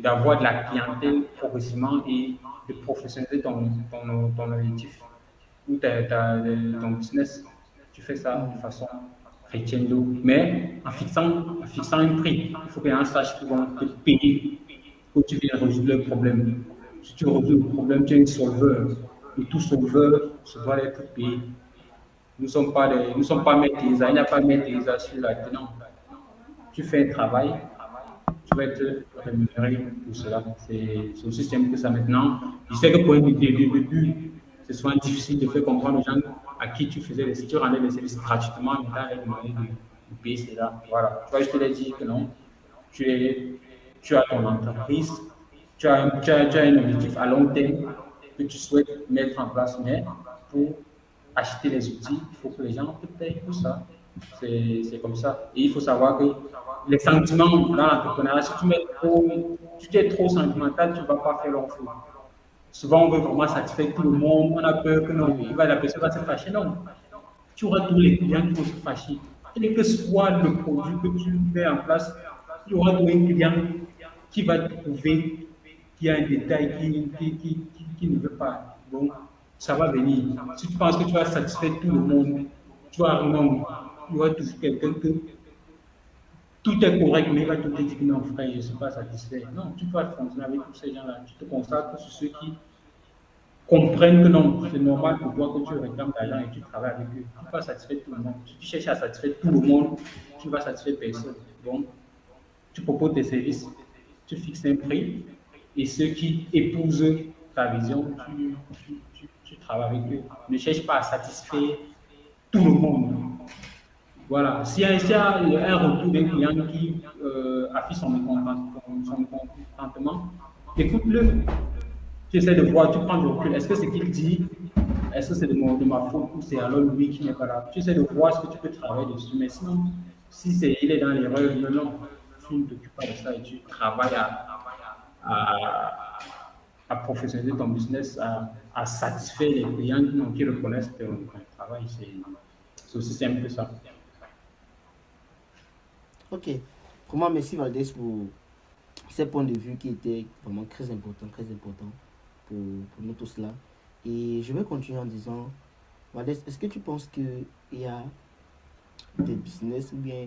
d'avoir de la clientèle progressivement et de professionnaliser ton objectif ou ton business. Tu fais ça de façon crescendo, mais en fixant un prix. Il faut que les gens sachent qu'ils vont te payer pour que tu viennes résoudre le problème. Si tu résous le problème, tu es un solveur. Et tout solveur se doit être payé. Nous ne sommes pas maîtres Teresa. Il n'y a pas maître Teresa sur la terre. Non. Tu fais un travail, tu vas être rémunéré pour cela. C'est aussi simple que ça maintenant. Je sais que pour un début, c'est souvent difficile de faire comprendre aux gens à qui tu faisais si tu rendais des services gratuitement, mais tu as demandé de payer cela. Voilà. Tu vois, je te l'ai dit que non. Tu as ton entreprise, tu as un objectif à long terme que tu souhaites mettre en place, mais pour acheter les outils, il faut que les gens te payent pour ça. C'est comme ça. Et il faut savoir que les sentiments dans l'entrepreneuriat, si tu es trop sentimental, tu ne vas pas faire long feu. Souvent, on veut vraiment satisfaire tout le monde. On a peur que non, la personne va se fâcher. Non. Tu auras tous les clients qui vont se fâcher. Quel que soit le produit que tu mets en place, il y aura toujours un client qui va te prouver qu'il y a un détail qui ne veut pas. Donc, ça va venir. Si tu penses que tu vas satisfaire tout le monde, tu vas non, il y aura toujours quelqu'un que tout est correct, mais il va te dire que non, frère, je ne suis pas satisfait. Non, tu dois fonctionner avec tous ces gens-là. Tu te concentres sur ceux qui comprennent que non, c'est normal pour toi que tu réclames l'argent et tu travailles avec eux. Tu ne vas pas satisfaire tout le monde. Si tu cherches à satisfaire tout le monde, tu ne vas satisfaire personne. Donc, tu proposes tes services, tu fixes un prix et ceux qui épousent ta vision, tu travailles avec eux. Ne cherche pas à satisfaire tout le monde. Voilà. S'il y a un retour d'un client qui affiche son mécontentement, écoute-le. Tu essaies de voir, tu prends du recul. Est-ce que ce qu'il dit, est-ce que c'est de ma faute ou c'est alors lui qui n'est pas là? Tu essaies de voir ce que tu peux travailler dessus. Mais sinon, si il est dans l'erreur, non, tu ne t'occupes pas de ça et tu travailles à professionnaliser ton business, à satisfaire les clients qui reconnaissent ton travail. C'est aussi simple que ça. Ok. Pour moi, merci Valdez pour ces points de vue qui étaient vraiment très importants pour nous tous là. Et je vais continuer en disant, Valdez, est-ce que tu penses qu'il y a des business ou bien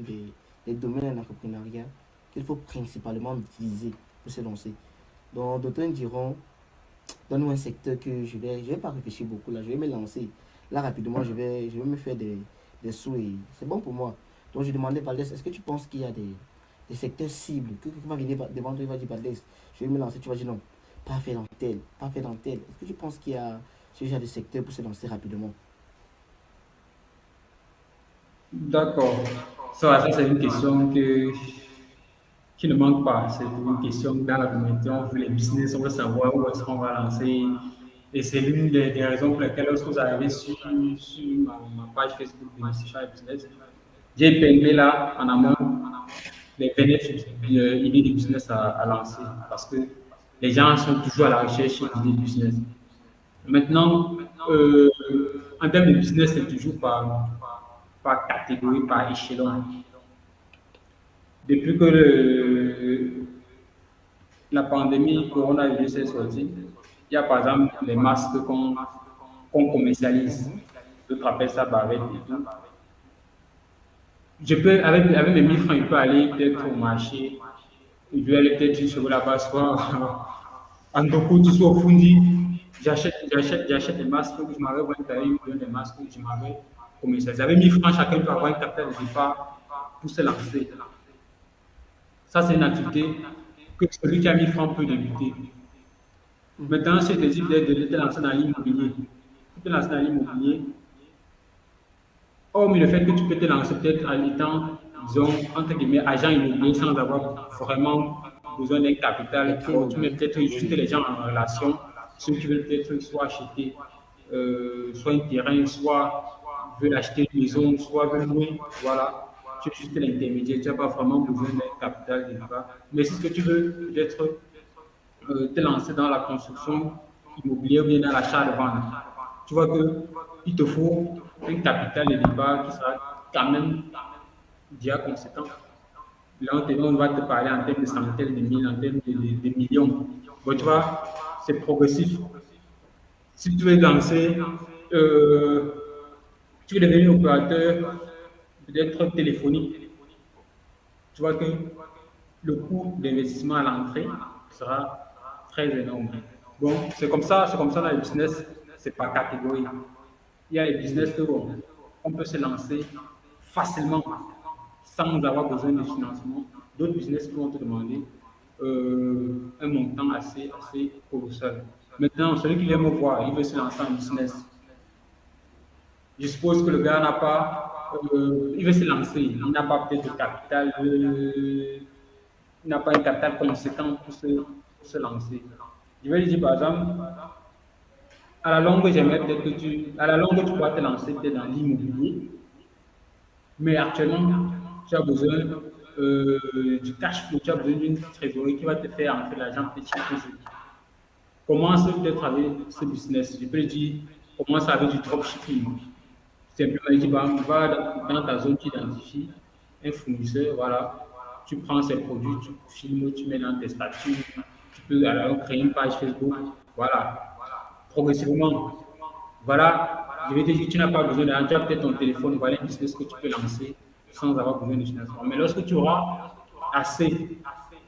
des domaines en entrepreneuriat qu'il faut principalement viser pour se lancer? Donc, d'autres diront, donne-nous un secteur que je vais pas réfléchir beaucoup là, je vais me lancer. Là, rapidement, je vais me faire des sous et c'est bon pour moi. Donc, je demandais, Valdez, est-ce que tu penses qu'il y a des secteurs cibles que quelqu'un va venir devant toi et va dire, Valdez, je vais me lancer, tu vas dire non, pas faire dans tel, pas faire dans tel. Est-ce que tu penses qu'il y a ce genre de secteur pour se lancer rapidement? D'accord. Ça c'est une question qui ne manque pas. C'est une question dans la communauté. On veut les business, on veut savoir où est-ce qu'on va lancer. Et c'est l'une des raisons pour lesquelles, lorsque vous arrivez sur ma page Facebook de Investissement et Business, j'ai épinglé là, en amont, les bénéfices d'idées de business à lancer. Parce que les gens sont toujours à la recherche d'idées de business. Maintenant, en termes de business, c'est toujours par catégorie, par échelon. Depuis que la pandémie coronavirus est sortie, il y a par exemple les masques qu'on commercialise. D'autres appellent ça bavette et tout. Je peux, avec mes 1000 francs, je peux aller peut-être au marché. Je vais aller peut-être sur là-bas, soit en Dokou, soit au Fundi. J'achète des masques, je m'avais vendu des masques, je m'avais commercialisé. Avec 1000 francs, chacun peut avoir un capital de départ pour se lancer. Ça, c'est une activité que celui qui a 1000 francs peut débuter. Maintenant, si tu décides de te lancer dans l'immobilier, tu peux te lancer dans l'immobilier. Hormis le fait que tu peux te lancer peut-être en étant, disons, entre guillemets, agent immobilier sans avoir vraiment besoin d'un capital. Tu mets peut-être juste les gens en relation, ceux qui veulent peut-être soit acheter, soit un terrain, soit veulent acheter une maison, soit veulent louer, voilà. Tu es juste l'intermédiaire, tu n'as pas vraiment besoin d'un capital de départ. Mais si ce que tu veux peut-être te lancer dans la construction immobilière ou bien dans l'achat de vente, tu vois qu'il te faut un capital de départ qui sera quand même déjà conséquent. Là, on va te parler en termes de centaines de mille, en termes de millions. Bon, tu vois, c'est progressif. Si tu veux lancer, euh, tu veux devenir opérateur peut-être téléphonique, tu vois que le coût d'investissement à l'entrée sera très énorme. Donc, c'est comme ça dans le business, c'est par catégorie. Il y a les business que on peut se lancer facilement sans avoir besoin de financement. D'autres business qui vont te demander un montant assez colossal. Maintenant, celui qui vient me voir, il veut se lancer en business. Je suppose que le gars n'a pas, il veut se lancer, il n'a pas peut-être de capital, il n'a pas un capital conséquent pour se lancer. Je vais lui dire par exemple, à la longue, j'aimerais peut-être que à la longue, tu pourras te lancer peut-être dans l'immobilier, mais actuellement, tu as besoin du cash flow, tu as besoin d'une trésorerie qui va te faire entrer l'argent petit à petit. Commence peut-être avec ce business. Je peux le dire, commence avec du dropshipping. Simplement, tu vas dans ta zone, tu identifies un fournisseur, voilà. Tu prends ses produits, tu filmes, tu mets dans tes statuts, tu peux alors créer une page Facebook, voilà. Progressivement, voilà, je vais te dire, tu n'as pas besoin d'un, tu as peut-être ton téléphone, voilà un business que tu peux lancer sans avoir besoin de financement. Mais lorsque tu auras assez,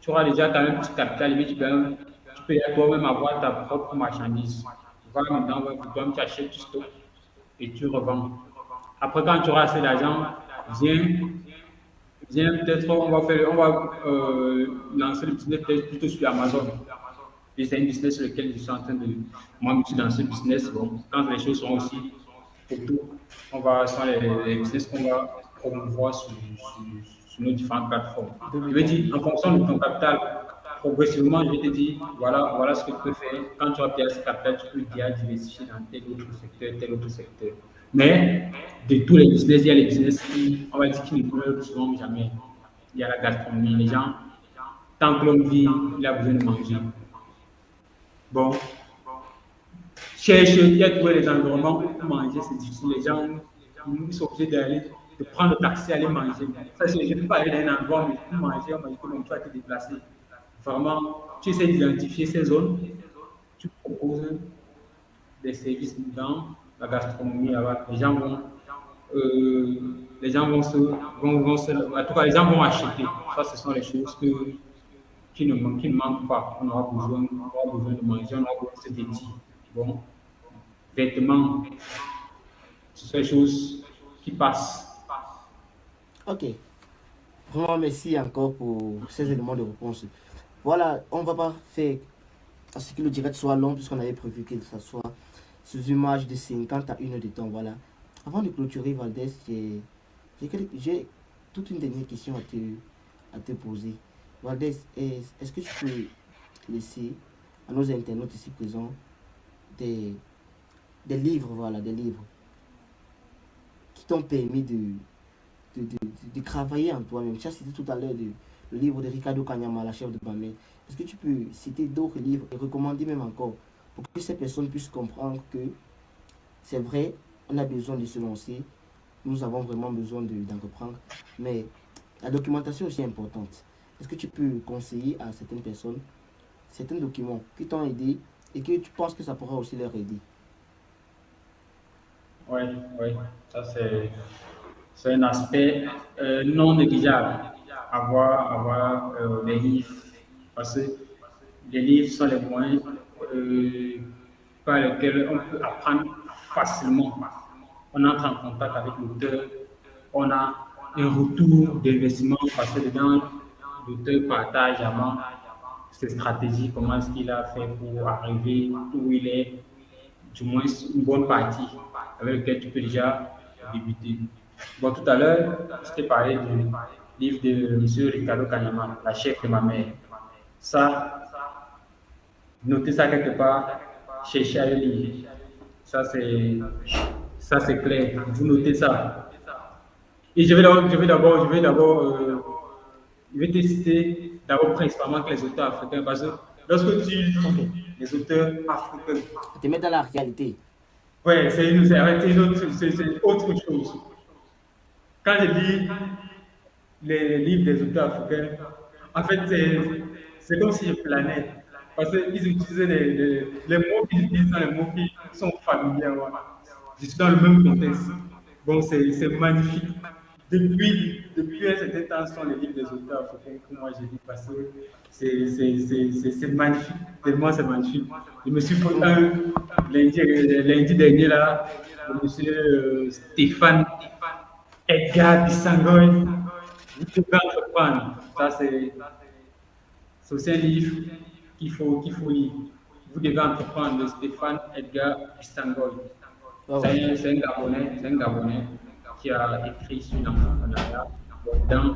tu auras déjà quand même un petit capital, mais tu peux toi-même avoir ta propre marchandise. Voilà, maintenant, toi-même, tu achètes, tu stockes et tu revends. Après, quand tu auras assez d'argent, viens, viens peut-être, on va lancer le business peut-être plutôt sur Amazon. Et c'est un business sur lequel je suis en train de. Moi, je suis dans ce business. Bon, quand les choses sont aussi autour, sont les business qu'on va promouvoir sur nos différentes plateformes. Je vais dire, en fonction de ton capital, progressivement, je vais te dire, voilà ce que tu peux faire. Quand tu as bien ce capital, tu peux déjà diversifier dans tel autre secteur, tel autre secteur. Mais de tous les business, il y a les business qui, on va dire, qui ne meurent souvent jamais. Il y a la gastronomie. Les gens, tant que l'homme vit, il a besoin de manger. Bon, chercher, il y a trouvé les environnements où manger, c'est difficile. Les gens, ils sont obligés d'aller, de prendre le taxi, aller manger. Ça, je ne peux pas aller dans un endroit, mais pour manger, comme tu vas te déplacer. Vraiment, tu essaies d'identifier ces zones, tu proposes des services dans la gastronomie là-bas. Les gens vont en tout cas, les gens vont acheter. Ça, ce sont les choses qui ne manquent pas. On aura besoin de manger, on aura besoin de se vêtir. Bon, vêtements, ce sont les choses qui passent. Ok. Vraiment, merci encore pour ces éléments de réponse. Voilà, on ne va pas faire à ce que le direct soit long, puisqu'on avait prévu que ça soit sous une marge de 50 à 1 heure de temps. Voilà. Avant de clôturer, Valdez, j'ai toute une dernière question à te poser. Valdez, est-ce que tu peux laisser à nos internautes ici présents des livres, voilà, des livres qui t'ont permis de travailler en toi-même? Tu as cité tout à l'heure le livre de Ricardo Kanyama, La chef de Bamé. Est-ce que tu peux citer d'autres livres et recommander même encore pour que ces personnes puissent comprendre que c'est vrai, on a besoin de se lancer, nous avons vraiment besoin d'en reprendre, mais la documentation est aussi importante. Est-ce que tu peux conseiller à certaines personnes certains documents qui t'ont aidé et que tu penses que ça pourra aussi leur aider? Oui, oui, ça c'est un aspect non négligeable. Avoir des livres, parce que les livres sont les moyens par lesquels on peut apprendre facilement. On entre en contact avec l'auteur, on a un retour d'investissement parce que dedans, l'auteur partage avant ses stratégies, comment est-ce qu'il a fait pour arriver où il est, du moins une bonne partie avec laquelle tu peux déjà débuter. Bon, tout à l'heure, je t'ai parlé du livre de M. Ricardo Kanyama, La chef de ma mère. Ça, notez ça quelque part, cherchez à le lire. Ça, Ça, c'est clair. Vous notez ça. Et je vais te citer d'abord principalement que les auteurs africains, parce que lorsque tu lis Ok. les auteurs africains, Te mettre dans la réalité. ouais, c'est autre chose. Quand je lis les livres des auteurs africains, en fait, c'est comme si je planais. Parce qu'ils utilisent les mots qu'ils utilisent sont les mots qui sont familiers à moi. Je suis dans le même contexte. Bon, c'est magnifique. Depuis un certain temps, ce sont les livres des auteurs africains que moi j'ai lu parce que c'est magnifique. Tellement c'est magnifique. Je me suis fait un lundi dernier là, le monsieur Stéphane Edgar Bissangoy, vous devez entreprendre. Ça, c'est aussi un livre qu'il faut lire. Vous devez entreprendre de Stéphane Edgar Bissangoy. Oh. C'est un Gabonais qui a écrit sur l'entrepreneuriat. Dedans,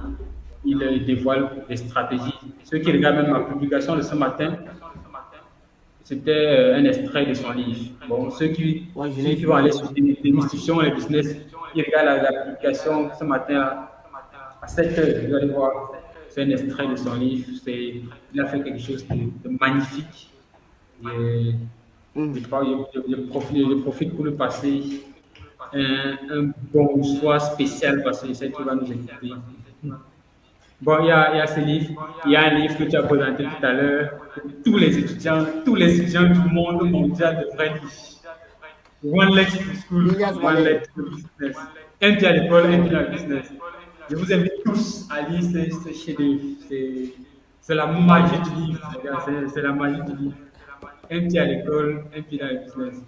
il dévoile des stratégies. Ceux qui regardent même ma publication de ce matin, c'était un extrait de son livre. Bon, Ouais, je ceux l'ai qui vu. vont aller sur des discussions, les business, ils regardent la publication ce matin à 7 heures, vous allez voir. C'est un extrait de son livre. Il a fait quelque chose de magnifique. Et Mm. je profite pour le passer un bonsoir spécial parce que je sais qu'il va nous écouter. Bon, il y a ce livre. Il y a un livre que tu as présenté tout à l'heure que tous les étudiants du monde mondial devraient lire. One leg to school, Ilias one Valère. leg to business. Un pied à l'école, un pied à la business. Je vous invite tous à lire ce chef-d'œuvre. C'est la magie du livre, les gars. C'est la magie du livre. Un pied à l'école, un pied dans le business.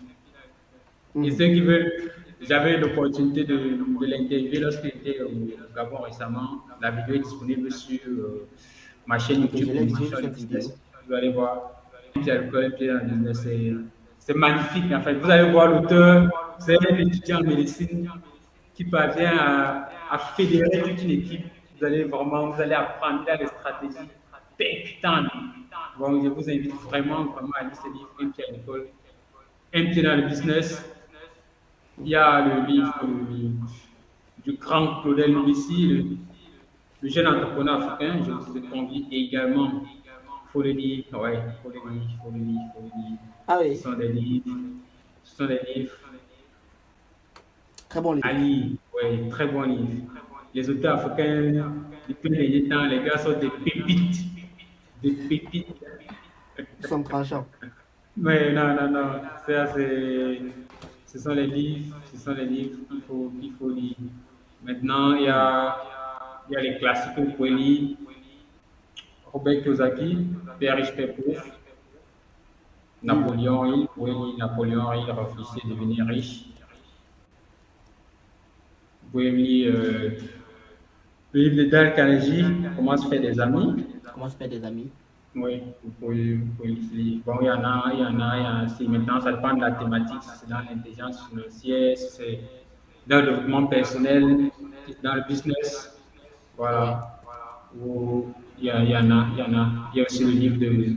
Et Mm. ceux qui veulent, j'avais l'opportunité de l'interviewer lorsqu'il était au Gabon récemment. La vidéo est disponible sur ma chaîne Ok, YouTube je l'ai vu Mission le cette vidéo. Business. Vous allez voir. Un pied à l'école, un pied dans le business. C'est magnifique en fait. Vous allez voir l'auteur, c'est un étudiant en médecine qui parvient à fédérer toute une équipe. Vous allez apprendre, il a des stratégies percutantes. Bon, je vous invite vraiment à lire ce livre, Un pied à l'école, un pied dans le business. Il y a le livre du grand Claudel Louissi, le jeune entrepreneur africain. Je vous convie également. Il faut le lire, ouais, il faut le lire, il faut le lire, il faut le lire. Ah Ce oui, sont des livres, ce sont des livres très bon livre. à lire, ouais, très bons livres. Les auteurs africains, depuis le dernier temps, les gars sont des pépites, des pépites. Ils sont tranchants. Mais non, non, non, ce sont les livres qu'il faut lire. Maintenant, il y a les classiques que vous pouvez lire. Robert Kiyosaki, Père riche, Père pauvre. Napoléon Hill, vous pouvez lire Napoléon Hill, réfléchir, devenir riche. Vous pouvez lire le livre de Dale Carnegie, Comment se faire des amis. Comment se faire des amis? Oui, vous pouvez le lire. Bon, il y en a. Maintenant, ça dépend de la thématique. Si c'est dans l'intelligence financière, si c'est dans le développement personnel, si c'est dans le business. Ouais. Voilà. Il y en a. Il y a aussi le livre de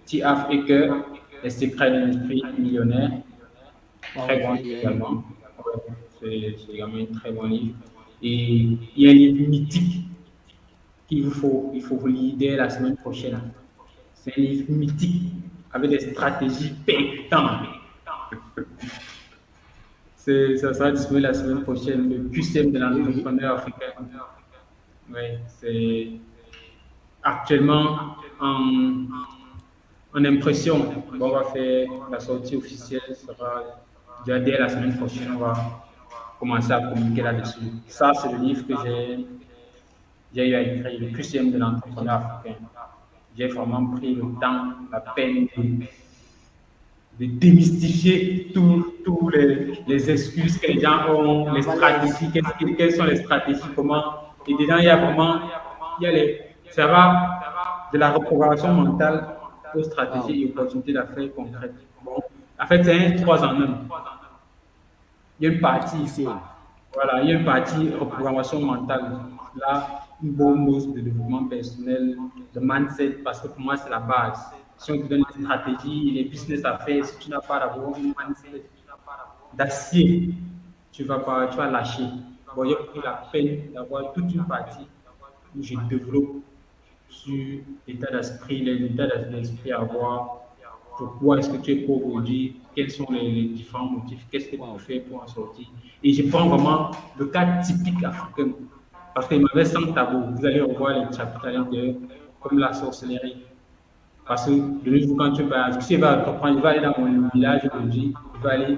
T. Harv Eker, Les secrets d'un esprit millionnaire. Ah Très ouais, bon je livre l'ai lu. également. Ouais, c'est également un très bon livre. Et il y a un livre mythique qu'il faut lire dès la semaine prochaine. C'est un livre mythique avec des stratégies percutantes. Ça sera disponible la semaine prochaine, le QCM de Oui, oui. l'entrepreneur africain. Oui, c'est actuellement en impression. Bon, on va faire la sortie officielle, sera déjà dès la semaine prochaine, on va commencer à communiquer là-dessus. Ça, c'est le livre que j'ai eu à écrire, le QCM de l'entrepreneur africain. J'ai vraiment pris le temps, la peine de démystifier tous les excuses que les gens ont, les stratégies, quelles sont les stratégies, comment. Et dedans, ça va de la reprogrammation mentale aux stratégies et opportunités d'affaires concrètes. Bon, en fait, c'est un 3 en 1. Il y a une partie, C'est voilà, il y a une partie reprogrammation mentale. Là, une bonne dose de développement personnel, de mindset, parce que pour moi, c'est la base. Si on te donne des stratégies, les business à faire, si tu n'as pas d'abord un mindset d'acier, tu vas lâcher. Bon, j'ai pris la peine d'avoir toute une partie où je développe sur l'état d'esprit, l'état d'esprit à avoir, pourquoi est-ce que tu es pauvre aujourd'hui, quels sont les différents motifs, qu'est-ce que tu peux Wow. faire pour en sortir. Et je prends vraiment le cas typique africain, parce qu'il m'avait sans tabou. Vous allez revoir les chapitres à l'intérieur, comme la sorcellerie. Parce que de nos jours, quand tu vas comprendre, je vais aller dans mon village aujourd'hui, je vais aller,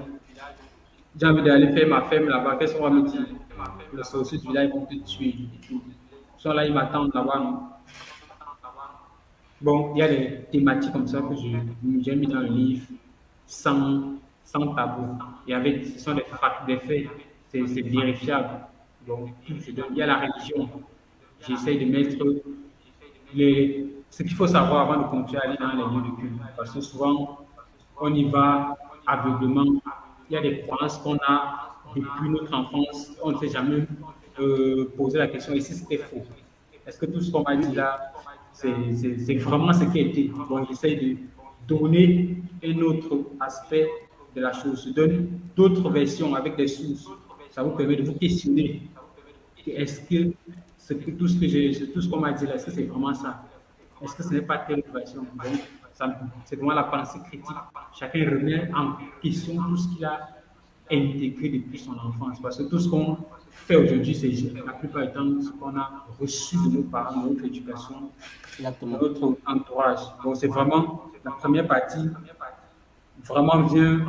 j'ai envie d'aller faire ma ferme là-bas, qu'est-ce qu'on va me dire? Les sorciers du village vont te tuer et tout. Ils sont là, ils m'attendent là-bas, non? Bon, il y a des thématiques comme ça que j'ai mis dans le livre sans tabou. Et avec, ce sont des faits, c'est vérifiable. Donc, il y a la religion. J'essaie de mettre ce qu'il faut savoir avant de continuer à aller dans les lieux de culte. Parce que souvent, on y va aveuglement. Il y a des croyances qu'on a depuis notre enfance. On ne s'est jamais posé la question, et si c'était faux? Est-ce que tout ce qu'on m'a dit là, c'est vraiment ce qui a été? Donc, j'essaie de donner un autre aspect de la chose. Je donne d'autres versions avec des sources. Ça vous permet de vous questionner. Est-ce que, tout ce qu'on m'a dit là, est-ce que c'est vraiment ça? Est-ce que ce n'est pas telle version? Donc, c'est vraiment la pensée critique. Chacun remet en question tout ce qu'il a intégré depuis son enfance. Parce que tout ce qu'on fait aujourd'hui, c'est la plupart du temps ce qu'on a reçu de nos parents, de notre éducation, de Exactement. notre entourage. Donc, c'est vraiment la première partie, vraiment vient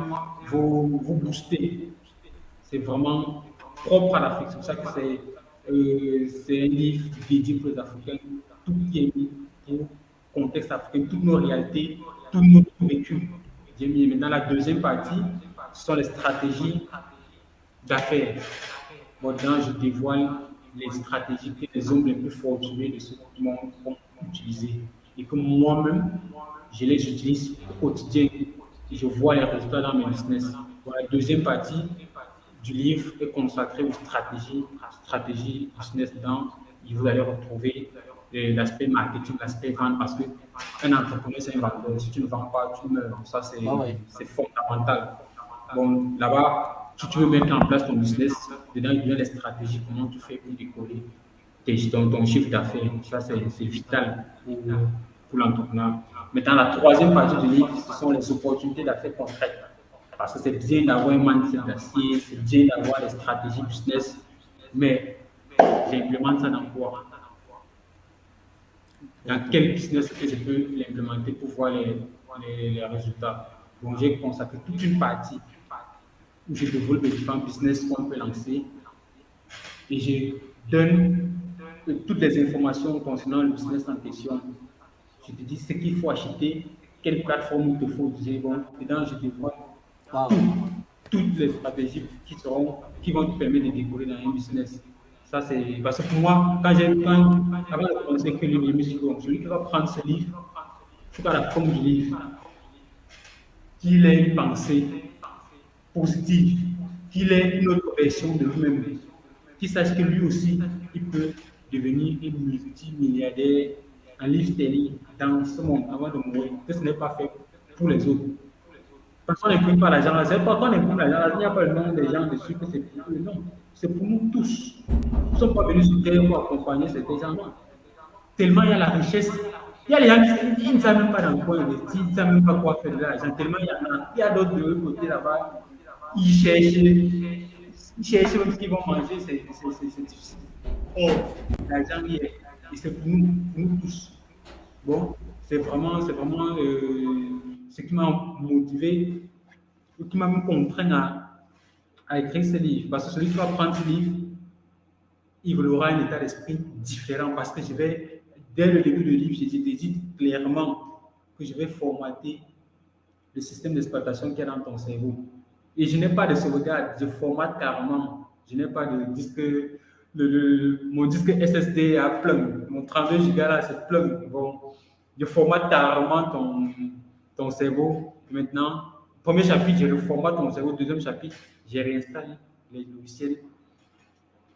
vous booster. C'est vraiment propre à l'Afrique. C'est pour ça que c'est un livre dédié pour les Africains. Tout qui est mis pour contexte africain, toutes nos réalités, tout notre vécu. J'ai mis maintenant la deuxième partie, ce sont les stratégies d'affaires. Bon, dedans, je dévoile les stratégies que les hommes les plus fortunés de ce monde ont utilisées et que moi-même, je les utilise au quotidien et je vois les résultats dans mes business. Bon, la deuxième partie du livre est consacrée aux stratégies business dedans. Et vous allez retrouver l'aspect marketing, l'aspect vente, parce qu'un entrepreneur, c'est un vendeur. Si tu ne vends pas, tu meurs. Ça, Ah ouais. c'est fondamental. Bon, là-bas, si tu veux mettre en place ton business, dedans, il y a les stratégies, comment tu fais pour décoller ton chiffre d'affaires. Ça, c'est vital pour l'entrepreneur. Maintenant, la troisième partie du livre, ce sont les opportunités d'affaires concrètes. Parce que c'est bien d'avoir un mindset d'acier, c'est bien d'avoir des stratégies business, mais j'implémente ça dans quoi? Dans quel business que je peux l'implémenter pour voir les résultats? Donc, j'ai consacré toute une partie où je développe les différents business qu'on peut lancer et je donne toutes les informations concernant le business en question. Je te dis ce qu'il faut acheter, quelle plateforme il te faut utiliser. Bon, dedans, je dévoile Wow. toutes les stratégies qui vont te permettre de décoller dans un business. Ça, c'est parce que pour moi, avant de commencer que le livre, je dis, bon, celui qui va prendre ce livre, il faut qu'à la forme du livre, qu'il ait une pensée positive, qu'il ait une autre version de lui-même, qu'il sache que lui aussi, il peut devenir un multimilliardaire en livre sterling dans ce monde avant de mourir, que ce n'est pas fait pour les autres. Personne n'imprime pas l'argent là. C'est pas qu'on imprime l'argent là. Il n'y a pas le nom des gens dessus que c'est pour eux. Non. C'est pour nous tous. Nous ne sommes pas venus sur Terre pour accompagner ces gens-là. Tellement il y a la richesse. Il y a les gens qui ne savent même pas dans quoi investir, ils ne savent même pas quoi faire de l'argent. Tellement il y en a. Il y a d'autres de l'autre côté là-bas. Ils cherchent même ce qu'ils vont manger. C'est difficile. Or, l'argent y est. Et c'est pour nous tous. Bon, c'est vraiment ce qui m'a motivé, qui m'a même contraint à écrire ce livre. Parce que celui qui va prendre ce livre, il aura un état d'esprit différent. Parce que dès le début du livre, je dit clairement que je vais formater le système d'exploitation qu'il y a dans ton cerveau. Et je n'ai pas de sauvegarde, je formate carrément. Je n'ai pas de disque, mon disque SSD à plein, mon 32 Go là, c'est plein. Bon, je formate carrément ton cerveau. Maintenant, premier chapitre, je reformate ton cerveau. Deuxième chapitre, je réinstalle les logiciels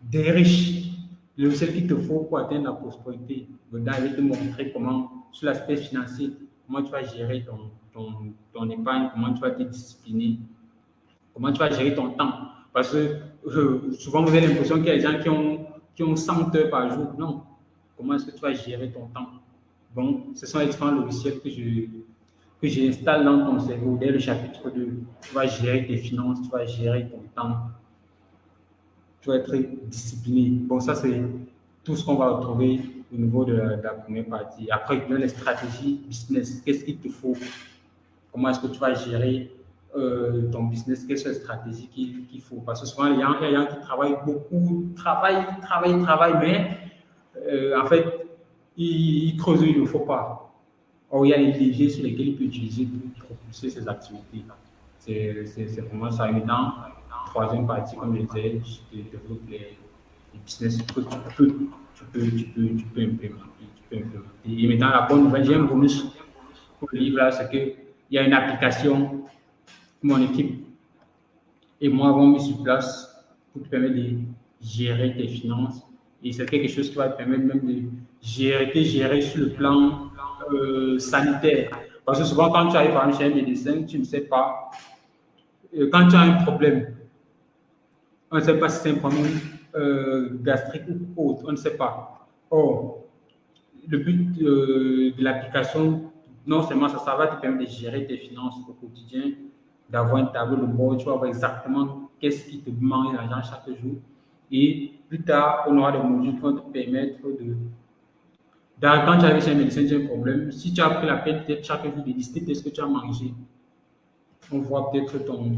des riches. Les logiciels qu'il te faut pour atteindre la prospérité. Dedans, je vais te montrer comment, sur l'aspect financier, comment tu vas gérer ton épargne, comment tu vas te discipliner, comment tu vas gérer ton temps. Parce que souvent, vous avez l'impression qu'il y a des gens qui ont 100 heures par jour. Non. Comment est-ce que tu vas gérer ton temps? Donc, ce sont les différents logiciels que j'installe dans ton cerveau. Dès le chapitre 2, tu vas gérer tes finances, tu vas gérer ton temps, tu vas être discipliné. Bon, ça, c'est tout ce qu'on va retrouver au niveau de la première partie. Après, les stratégies business. Qu'est-ce qu'il te faut? Comment est-ce que tu vas gérer ton business? Quelles sont les stratégies qu'il faut? Parce que souvent, il y a des gens qui travaillent beaucoup, travaillent, mais en fait, ils creusent, il ne faut pas. Or, il y a les leviers sur lesquels il peut utiliser pour propulser ses activités. C'est vraiment ça. Et dans la troisième partie, comme je disais, je développe les business que tu peux implémenter. Et maintenant, la bonne nouvelle, j'ai un bonus pour le livre là, c'est qu'il y a une application que mon équipe et moi avons mis sur place pour te permettre de gérer tes finances. Et c'est quelque chose qui va te permettre même de gérer sur le plan sanitaire. Parce que souvent, quand tu arrives par exemple chez un médecin, tu ne sais pas. Quand tu as un problème, on ne sait pas si c'est un problème gastrique ou autre, on ne sait pas. Or, le but de l'application, non seulement ça va te permettre de gérer tes finances au quotidien, d'avoir un tableau de bord, tu vas voir exactement qu'est-ce qui te manque l'argent chaque jour. Et plus tard, on aura des modules qui vont te permettre de. Quand tu arrives chez un médecin, tu as un problème. Si tu as pris la peine chaque jour de lister ce que tu as mangé, on voit peut-être ton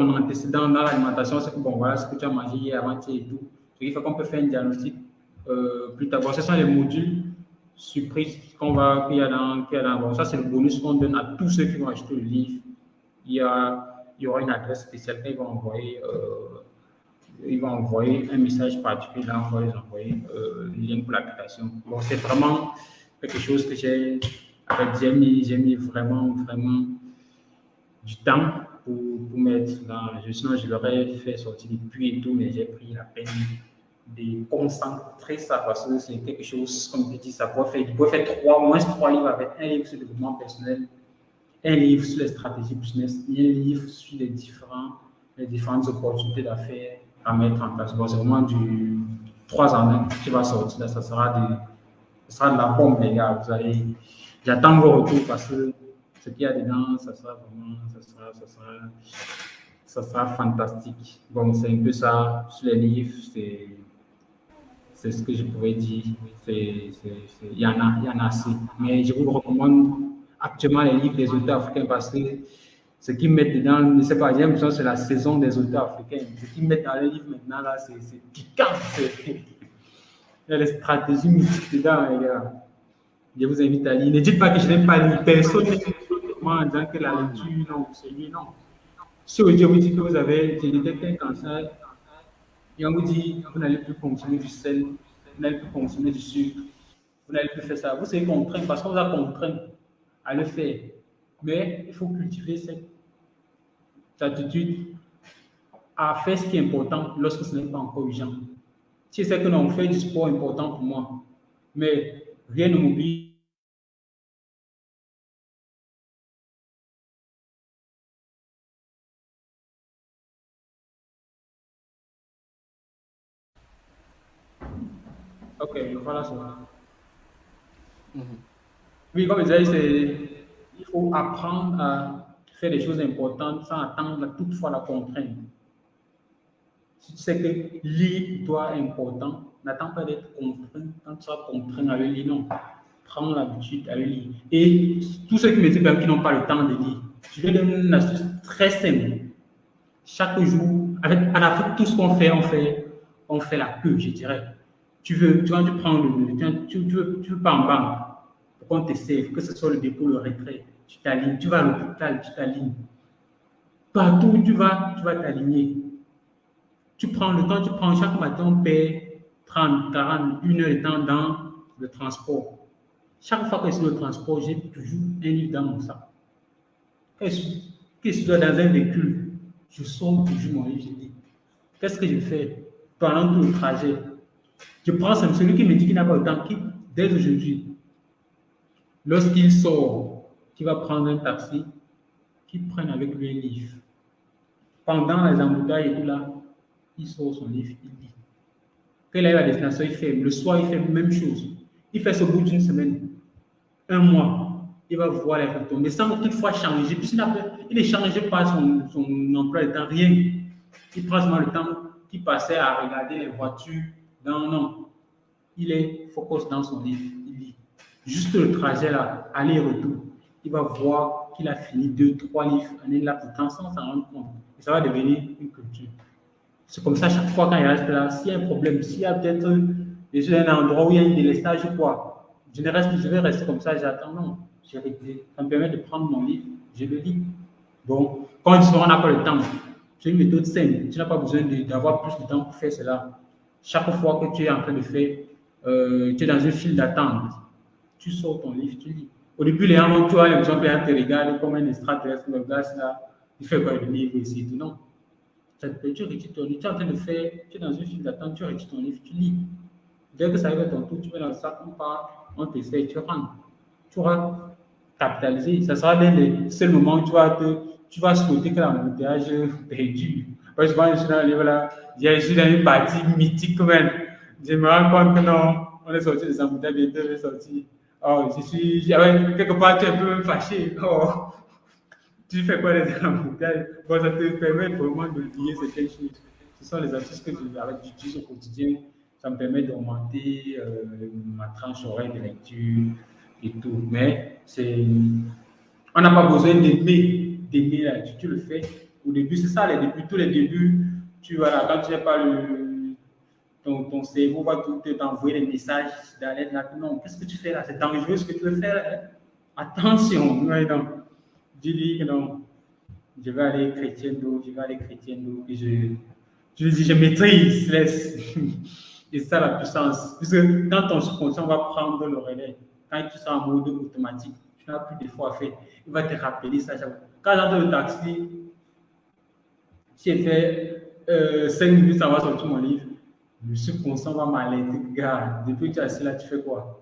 antécédent dans l'alimentation, c'est que bon, voilà ce que tu as mangé hier, avant-hier et tout. Ce qui fait qu'on peut faire un diagnostic plus tard. Bon, ce sont les modules surprises qu'il y a dans. Bon, ça, c'est le bonus qu'on donne à tous ceux qui vont acheter le livre. Il y aura une adresse spéciale qu'ils vont envoyer. Ils vont envoyer un message particulier, là, on va les envoyer le lien pour l'application. Bon, c'est vraiment quelque chose que j'ai mis vraiment du temps pour mettre dans. Sinon, je l'aurais fait sortir depuis et tout, mais j'ai pris la peine de concentrer ça parce que c'est quelque chose, comme je dis, ça peut faire au moins 3 livres avec un livre sur le développement personnel, un livre sur les stratégies business, et un livre sur les différentes opportunités d'affaires à mettre en place. Bon, c'est vraiment du 3 en 1 qui va sortir. Là, ça sera de la bombe, les gars. J'attends vos retours parce que ce qu'il y a dedans, ça sera fantastique. Bon, c'est un peu ça sur les livres, c'est ce que je pourrais dire. Il y en a assez. Mais je vous recommande actuellement les livres des auteurs africains parce que ce qu'ils mettent dedans, je ne sais pas, j'ai l'impression que c'est la saison des auteurs africains. Ce qu'ils mettent dans les livres maintenant, là, c'est piquant. Il y a les stratégies mythiques dedans, les gars. Je vous invite à lire. Ne dites pas que je n'aime pas lire. Personne ne moi en disant que la lecture, non, c'est lui, non. Si aujourd'hui on vous dit que vous avez détecté un cancer, et on vous dit que vous n'allez plus consommer du sel, vous n'allez plus consommer du sucre, vous n'allez plus faire ça. Vous serez contraint parce qu'on vous a contraint à le faire. Mais il faut cultiver cette attitude à faire ce qui est important lorsque ce n'est pas encore urgent. Si c'est que non, on fait du sport important pour moi, mais rien ne m'oublie. Ok, voilà ça. Oui, comme je disais, il faut apprendre à faire des choses importantes sans attendre toutefois la contrainte. Si tu sais que lire pour toi est important, n'attends pas d'être contraint. Quand tu seras contraint à le lire, non. Prends l'habitude à le lire. Et tous ceux qui me disent même qui n'ont pas le temps de lire, je vais donner une astuce très simple. Chaque jour, à la fin de tout ce qu'on fait, on fait la queue, je dirais. Tu prends tu veux pas en banque pour qu'on te serve, que ce soit le dépôt, le retrait, tu t'alignes, tu vas à l'hôpital, tu t'alignes. Partout où tu vas t'aligner. Tu prends le temps, chaque matin, on paie 30, 40, 1 heure de temps dans le transport. Chaque fois que je suis dans le transport, j'ai toujours un livre dans mon sac. Quand je suis dans un véhicule, je sors toujours mon livre, je dis, qu'est-ce que je fais pendant tout le trajet? Je prends celui qui me dit qu'il n'a pas le temps, qui, dès aujourd'hui, lorsqu'il sort, qui va prendre un taxi, qu'il prenne avec lui un livre. pendant les embouteillages et tout là, il sort son livre, il lit. Quand il arrive à la destination, il fait. Le soir, il fait la même chose. Il fait ça au bout d'une semaine, un mois. Il va voir les photos. Mais sans toutefois changer. Puisqu'il il ne changeait pas son emploi de temps, rien. Il prend seulement le temps qu'il passait à regarder les voitures. Non. Il est focus dans son livre. Il lit. Juste le trajet là, aller-retour. Il va voir qu'il a fini 2, 3 livres en un laps de temps sans s'en rendre compte. Et ça va devenir une culture. C'est comme ça, chaque fois quand il reste là, s'il y a un problème, s'il y a peut-être un endroit où il y a un délestage ou quoi, je vais rester comme ça, j'attends. Non, j'ai réglé. Ça me permet de prendre mon livre, je le lis. Donc, quand on n'a pas le temps, c'est une méthode simple. Tu n'as pas besoin d'avoir plus de temps pour faire cela. Chaque fois que tu es en train de faire, tu es dans une file d'attente, tu sors ton livre, tu lis. Au début, les gens, tu vois, les gens te regardent comme un extraterrestre, le gars là, il fait quoi le livre ici, tout non. Tu retires ton livre, tu es en train de faire, tu es dans une file d'attente, tu retires ton livre, tu lis. Dès que ça arrive à ton tour, tu mets dans le sac, on part, on t'essaie, tu rentres. Tu auras capitalisé. Ça sera l'un des seuls moments où tu vas souhaiter que l'embouteillage perdure. Parce que je suis dans le livre là, je suis dans une partie mythique quand même. Je me rends compte que non, on est sorti des embouteillages, bientôt on est sorti. Oh, quelque part, tu es un peu fâché. Oh, tu fais quoi les embouteillages? Bon, ça te permet vraiment de lier certaines choses. Ce sont les astuces que j'utilise au quotidien. Ça me permet d'augmenter ma tranche horaire de lecture et tout. Mais on n'a pas besoin d'aimer là. Tu le fais. Au début, c'est ça, les débuts, tous les débuts. Quand tu n'as pas ton cerveau va tout t'envoyer des messages d'alerte là. Non, qu'est-ce que tu fais là? C'est dangereux ce que tu veux faire. Hein? Attention, non. Dis-lui que non. Je vais aller crescendo. Et je dis, je maîtrise. Laisse. Et c'est ça la puissance. Puisque quand ton subconscient va prendre le relais, quand tu seras en mode automatique, tu n'as plus d'efforts à faire. Il va te rappeler ça. Quand j'entre le taxi, j'ai fait 5 minutes avant de sortir mon livre, le subconscient va m'alerter. Gars, depuis que tu es assis là, tu fais quoi?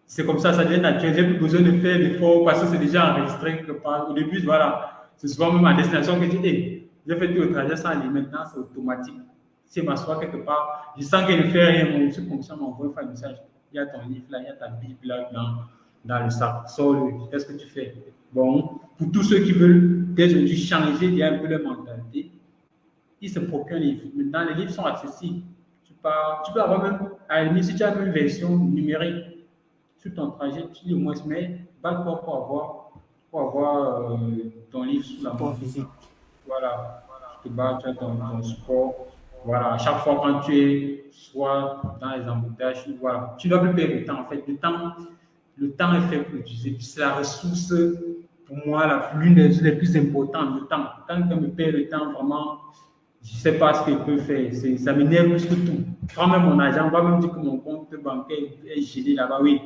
C'est comme ça devient naturel. J'ai plus besoin de faire d'efforts parce que c'est déjà enregistré quelque part. Au début, voilà, c'est souvent même à destination que tu dis, j'ai fait tout le trajet sans aller. Maintenant, c'est automatique. Si je m'assois quelque part, je sens qu'il ne fait rien, mon subconscient m'envoie un message. Il y a ton livre là, il y a ta Bible là dans le sac. Sors-le. Qu'est-ce que tu fais? Bon, pour tous ceux qui veulent dès aujourd'hui changer, il y a un peu leur mentalité. Ils se procurent un livre. Maintenant, les livres sont accessibles. Tu peux avoir même, à la limite, si tu as une version numérique, sur ton trajet, tu lis au moins, mais pas pour avoir ton livre sous la main. Physique. Voilà, tu te bats, tu as ton support. Voilà, à chaque fois quand tu es soit dans les embouteillages, voilà, tu dois plus perdre le temps. En fait, le temps est fait pour l'utiliser. C'est la ressource, pour moi, l'une des plus importantes, le temps. Quand je me perds le temps, vraiment, je ne sais pas ce qu'il peut faire. Ça m'énerve plus que tout. Quand même mon argent, on va même dire que mon compte bancaire est gelé là-bas, oui.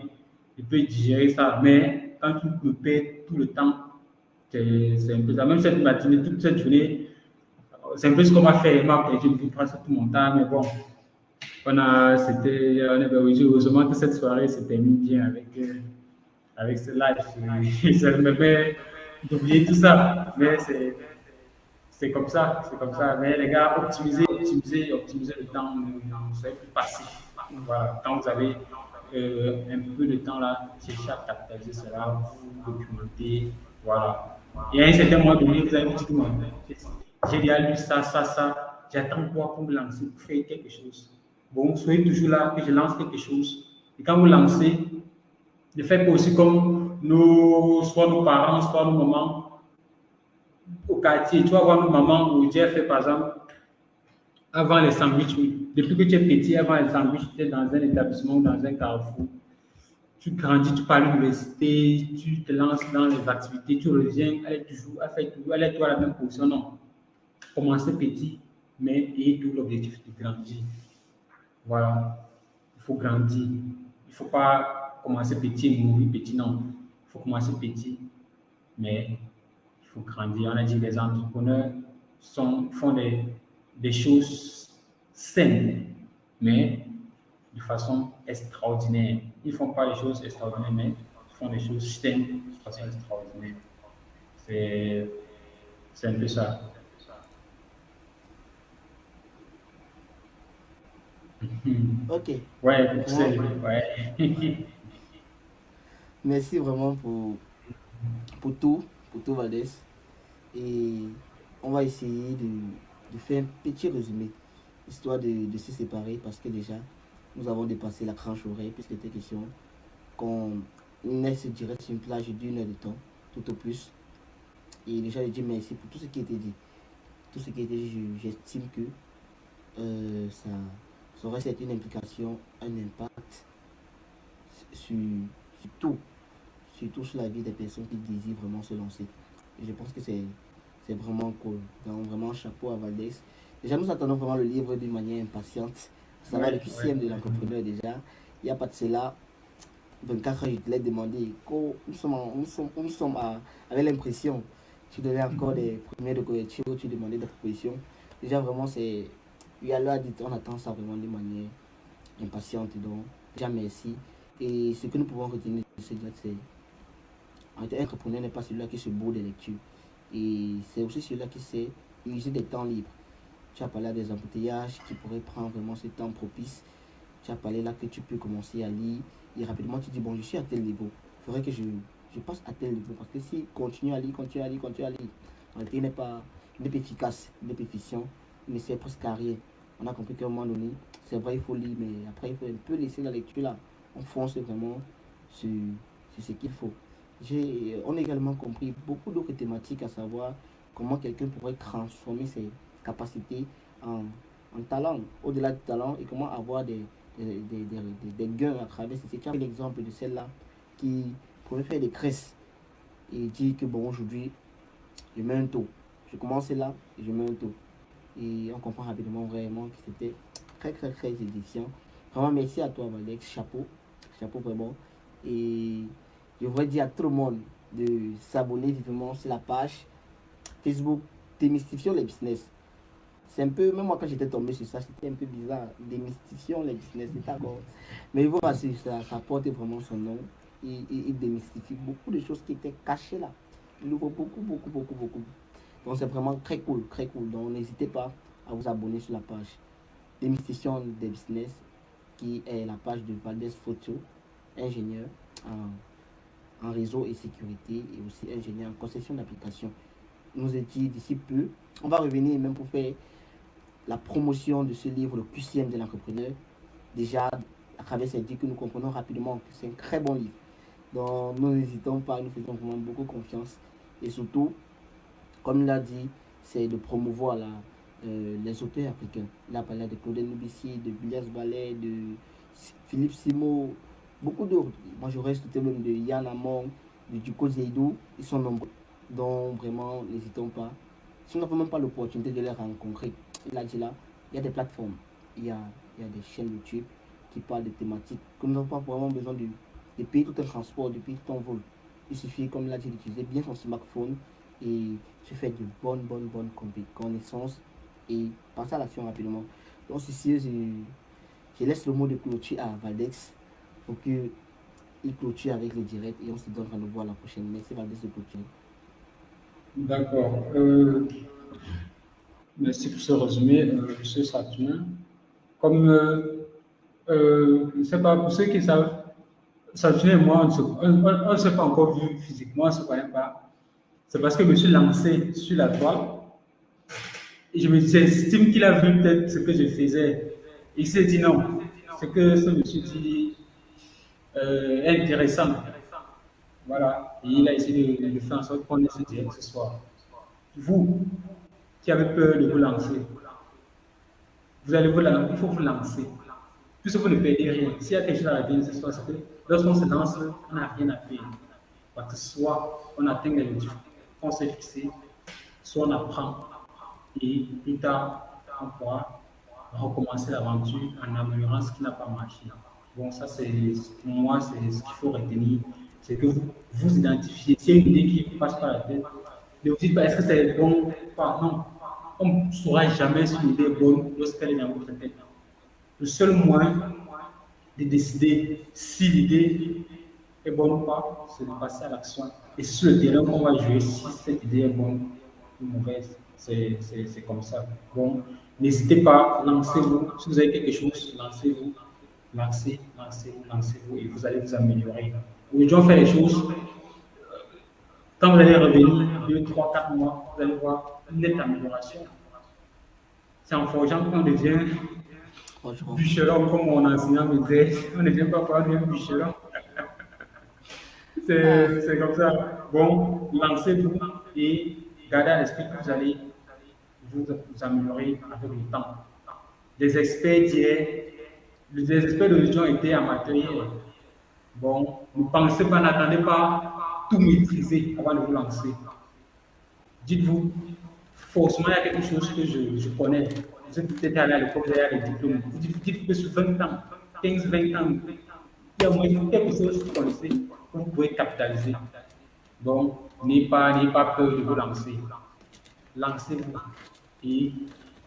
Je peux digérer ça. Mais quand tu me perds tout le temps, c'est un peu ça. Même cette matinée, toute cette journée, c'est un peu ce qu'on m'a fait. M'a perdu presque tout mon temps. Mais bon, on est heureusement que cette soirée se termine bien avec ce live. Ça me permet d'oublier tout ça. Mais c'est comme ça. Mais les gars, optimisez le temps. Ne soyez plus passif. Voilà. Quand vous avez un peu de temps là, cherchez à capitaliser cela, vous documenter. Voilà. Et à un certain moment donné, vous avez dit tout le monde, j'ai déjà lu ça. J'attends quoi pour me lancer, pour faire quelque chose. Bon, soyez toujours là, que je lance quelque chose. Et quand vous lancez, ne faites pas aussi comme soit nos parents, soit nos mamans au quartier. Tu vas voir nos mamans où Dieu fait par exemple, avant les sandwichs, oui. Depuis que tu es petit, avant les sandwichs, tu es dans un établissement, dans un carrefour. Tu grandis, tu pars à l'université, tu te lances dans les activités, tu reviens, elle fait toujours, elle est toujours à la même position. Non. Commencez petit, mais ayez tout l'objectif de grandir. Voilà. Il faut grandir. Il ne faut pas commencer petit et mourir petit, non. Il faut commencer petit, mais il faut grandir. On a dit que les entrepreneurs font des choses saines, mais de façon extraordinaire. Ils ne font pas les choses extraordinaires, mais ils font des choses saines de façon extraordinaire. C'est un peu ça. Ok, Ouais, vraiment, Bruxelles, ouais. merci vraiment pour tout, pour tout Valdez. Et on va essayer de faire un petit résumé, histoire de se séparer, parce que déjà, nous avons dépassé la tranche horaire, puisqu'il était question qu'on se direct sur une plage d'1 heure de temps, tout au plus. Et déjà, je dis merci pour tout ce qui a été dit. Tout ce qui a été dit, j'estime que ça, ça aurait cette une implication, un impact sur, sur tout, surtout sur la vie des personnes qui désirent vraiment se lancer. Et je pense que c'est vraiment cool. Donc, vraiment, chapeau à Valdez. Déjà, nous attendons vraiment le livre d'une manière impatiente. Ça va le Ouais, ouais. QCM de l'entrepreneur déjà. Il n'y a pas de cela. 24 heures, je te l'ai demandé. Nous sommes avec l'impression. Tu donnais encore des premiers de couverture, tu demandais des propositions. Déjà, vraiment, c'est. Oui, alors, on attend ça vraiment de manière impatiente. Donc, déjà, merci. Et ce que nous pouvons retenir de ce gars, c'est en tant qu'entrepreneur n'est pas celui-là qui se bourre des lectures. Et c'est aussi celui-là qui sait user des temps libres. Tu as parlé des embouteillages qui pourraient prendre vraiment ce temps propice. Tu as parlé là que tu peux commencer à lire et rapidement tu dis bon, je suis à tel niveau. Il faudrait que je passe à tel niveau parce que si continue à lire, continue à lire, continue à lire, en réalité il n'est pas efficace, il n'est pas efficient, il ne sert presque à rien. On a compris qu'à un moment donné, c'est vrai, il faut lire, mais après il faut un peu laisser la lecture là. On fonce vraiment sur, sur ce qu'il faut. On a également compris beaucoup d'autres thématiques, à savoir comment quelqu'un pourrait transformer ses capacités en, en talent, au-delà du talent, et comment avoir des gains à travers ces. Tu as l'exemple de celle-là qui pouvait faire des cresses et dire que bon, aujourd'hui, je mets un taux. Je commence là et je mets un taux. Et on comprend rapidement vraiment que c'était très, très, très édifiant. Vraiment, merci à toi, Alex. Chapeau. Chapeau, vraiment. Et je voudrais dire à tout le monde de s'abonner vivement sur la page Facebook Démystifions les business. C'est un peu, même moi quand j'étais tombé sur ça, c'était un peu bizarre. Démystifions les business, c'est d'accord. Mais il faut rassurer, ça porte vraiment son nom. Il démystifie beaucoup de choses qui étaient cachées là. Il ouvre beaucoup, beaucoup, beaucoup, beaucoup. Donc c'est vraiment très cool, très cool. Donc n'hésitez pas à vous abonner sur la page Démystifions des business, qui est la page de Valdez Photo, ingénieur en réseau et sécurité, et aussi ingénieur en conception d'applications. Nous a dit d'ici peu, on va revenir même pour faire la promotion de ce livre, le QCM de l'entrepreneur. Déjà, à travers cette dit que nous comprenons rapidement que c'est un très bon livre. Donc, nous n'hésitons pas, nous faisons vraiment beaucoup confiance. Et surtout, comme il l'a dit, c'est de promouvoir les auteurs africains. Il a parlé de Claude Nubissi, de Bilias Ballet, de Philippe Simo, beaucoup d'autres. Moi, je reste même de Yann Amon, de Duko Zeidou. Ils sont nombreux. Donc, vraiment, n'hésitons pas. Si on n'a même pas l'opportunité de les rencontrer, il a dit là, il y a des plateformes, il y a des chaînes YouTube qui parlent de thématiques que nous n'avons pas vraiment besoin de payer tout un transport, de payer tout un vol. Il suffit, comme il a dit, d'utiliser bien son smartphone et se faire de bonnes connaissances et passer à l'action rapidement. Donc, ceci, je laisse le mot de clôture à Valdex pour qu'il clôture avec le direct et on se donne rendez-vous à la prochaine. Merci Valdex de clôturer. D'accord. Merci pour ce résumé, M. Saturnin. Comme, je ne sais pas, pour ceux qui savent, Saturnin et moi, on ne s'est pas encore vu physiquement, on ne se connaît pas. C'est parce que je me suis lancé sur la toile et j'estime qu'il a vu peut-être ce que je faisais. Il s'est dit non, ce que ce monsieur dit est intéressant. Voilà. Et il a essayé de faire en sorte qu'on ait ce direct ce soir. Vous, qui avez peur de vous lancer, vous allez vous lancer, il faut vous lancer. Puisque vous ne perdez rien. S'il y a quelque chose à dire ce soir, c'est que lorsqu'on se lance, on n'a rien à perdre. Parce que soit on atteint les objectifs qu'on s'est fixés, soit on apprend et plus tard, on pourra recommencer l'aventure en améliorant ce qui n'a pas marché. Bon, ça, c'est pour moi, c'est ce qu'il faut retenir. C'est que vous identifiez. S'il y a une idée qui vous passe par la tête, ne vous dites pas est-ce que c'est bon ou pas. Non. On ne saura jamais si l'idée est bonne lorsqu'elle est dans votre tête. Le seul moyen de décider si l'idée est bonne ou pas, c'est de passer à l'action. Et c'est sur le terrain qu'on va jouer si cette idée est bonne ou mauvaise. C'est comme ça. Bon, n'hésitez pas, lancez-vous. Si vous avez quelque chose, lancez-vous. Lancez-vous et vous allez vous améliorer. Aujourd'hui, on fait les choses. Quand vous allez revenir 2, 3, 4 mois, vous allez voir une nette amélioration. C'est en forgeant qu'on devient bûcheron, comme mon enseignant me disait. On ne devient pas quoi, on devient bûcheron. C'est comme ça. Bon, lancez-vous et gardez à l'esprit que vous allez vous améliorer avec le temps. Les experts d'aujourd'hui ont été amateurs. Bon, ne pensez pas, n'attendez pas tout maîtriser avant de vous lancer. Dites-vous, forcément, il y a quelque chose que je connais. Vous êtes peut-être allé à l'école, vous avez les diplômes. Vous dites que sur 20 ans, 15, 20 ans, il y a au moins quelque chose que vous connaissez que vous pouvez capitaliser. Donc, n'ayez pas peur de vous lancer. Lancez-vous. Et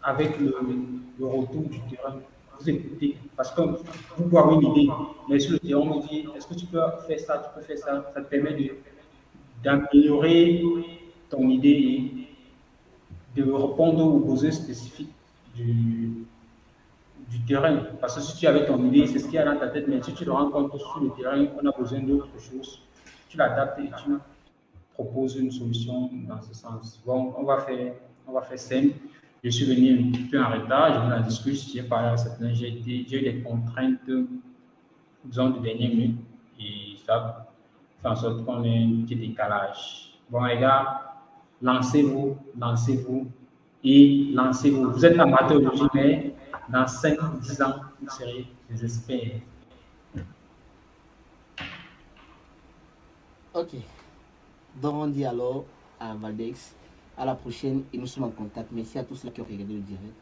avec le retour du terrain, vous écoutez. Parce que vous pouvez avoir une idée, mais sur le terrain, on vous dit est-ce que tu peux faire ça, tu peux faire ça. Ça te permet d'améliorer ton idée et de répondre aux besoins spécifiques du terrain. Parce que si tu avais ton idée, c'est ce qu'il y a dans ta tête, mais si tu te rends compte que sur le terrain, on a besoin d'autre chose, tu l'adaptes et tu proposes une solution dans ce sens. Bon, on va faire simple. Je suis venu un petit peu en retard, je vous la discute, j'ai parlé à certains, j'ai eu des contraintes, disons, de dernière minute, et ça fait en sorte qu'on ait un petit décalage. Bon, les gars, lancez-vous, et lancez-vous. Vous êtes amateur aujourd'hui, mais dans 5 ou 10 ans, vous serez des experts. Ok. Donc, on dit alors à Valdex, à la prochaine et nous sommes en contact. Merci à tous ceux qui ont regardé le direct.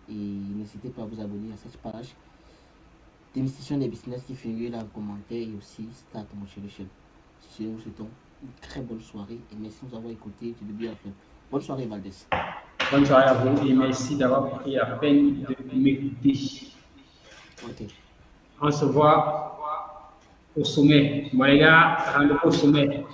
Et n'hésitez pas à vous abonner à cette page. Démystification des business qui figure là en commentaire et aussi Start Motivation. Si nous souhaitons une très bonne soirée et merci de nous avoir écouté du début à la fin. Bonne soirée, Valdez. Bonne soirée à vous et merci d'avoir pris la peine de m'écouter. Ok. On se voit au sommet. Moi, les gars, rendez-vous au sommet.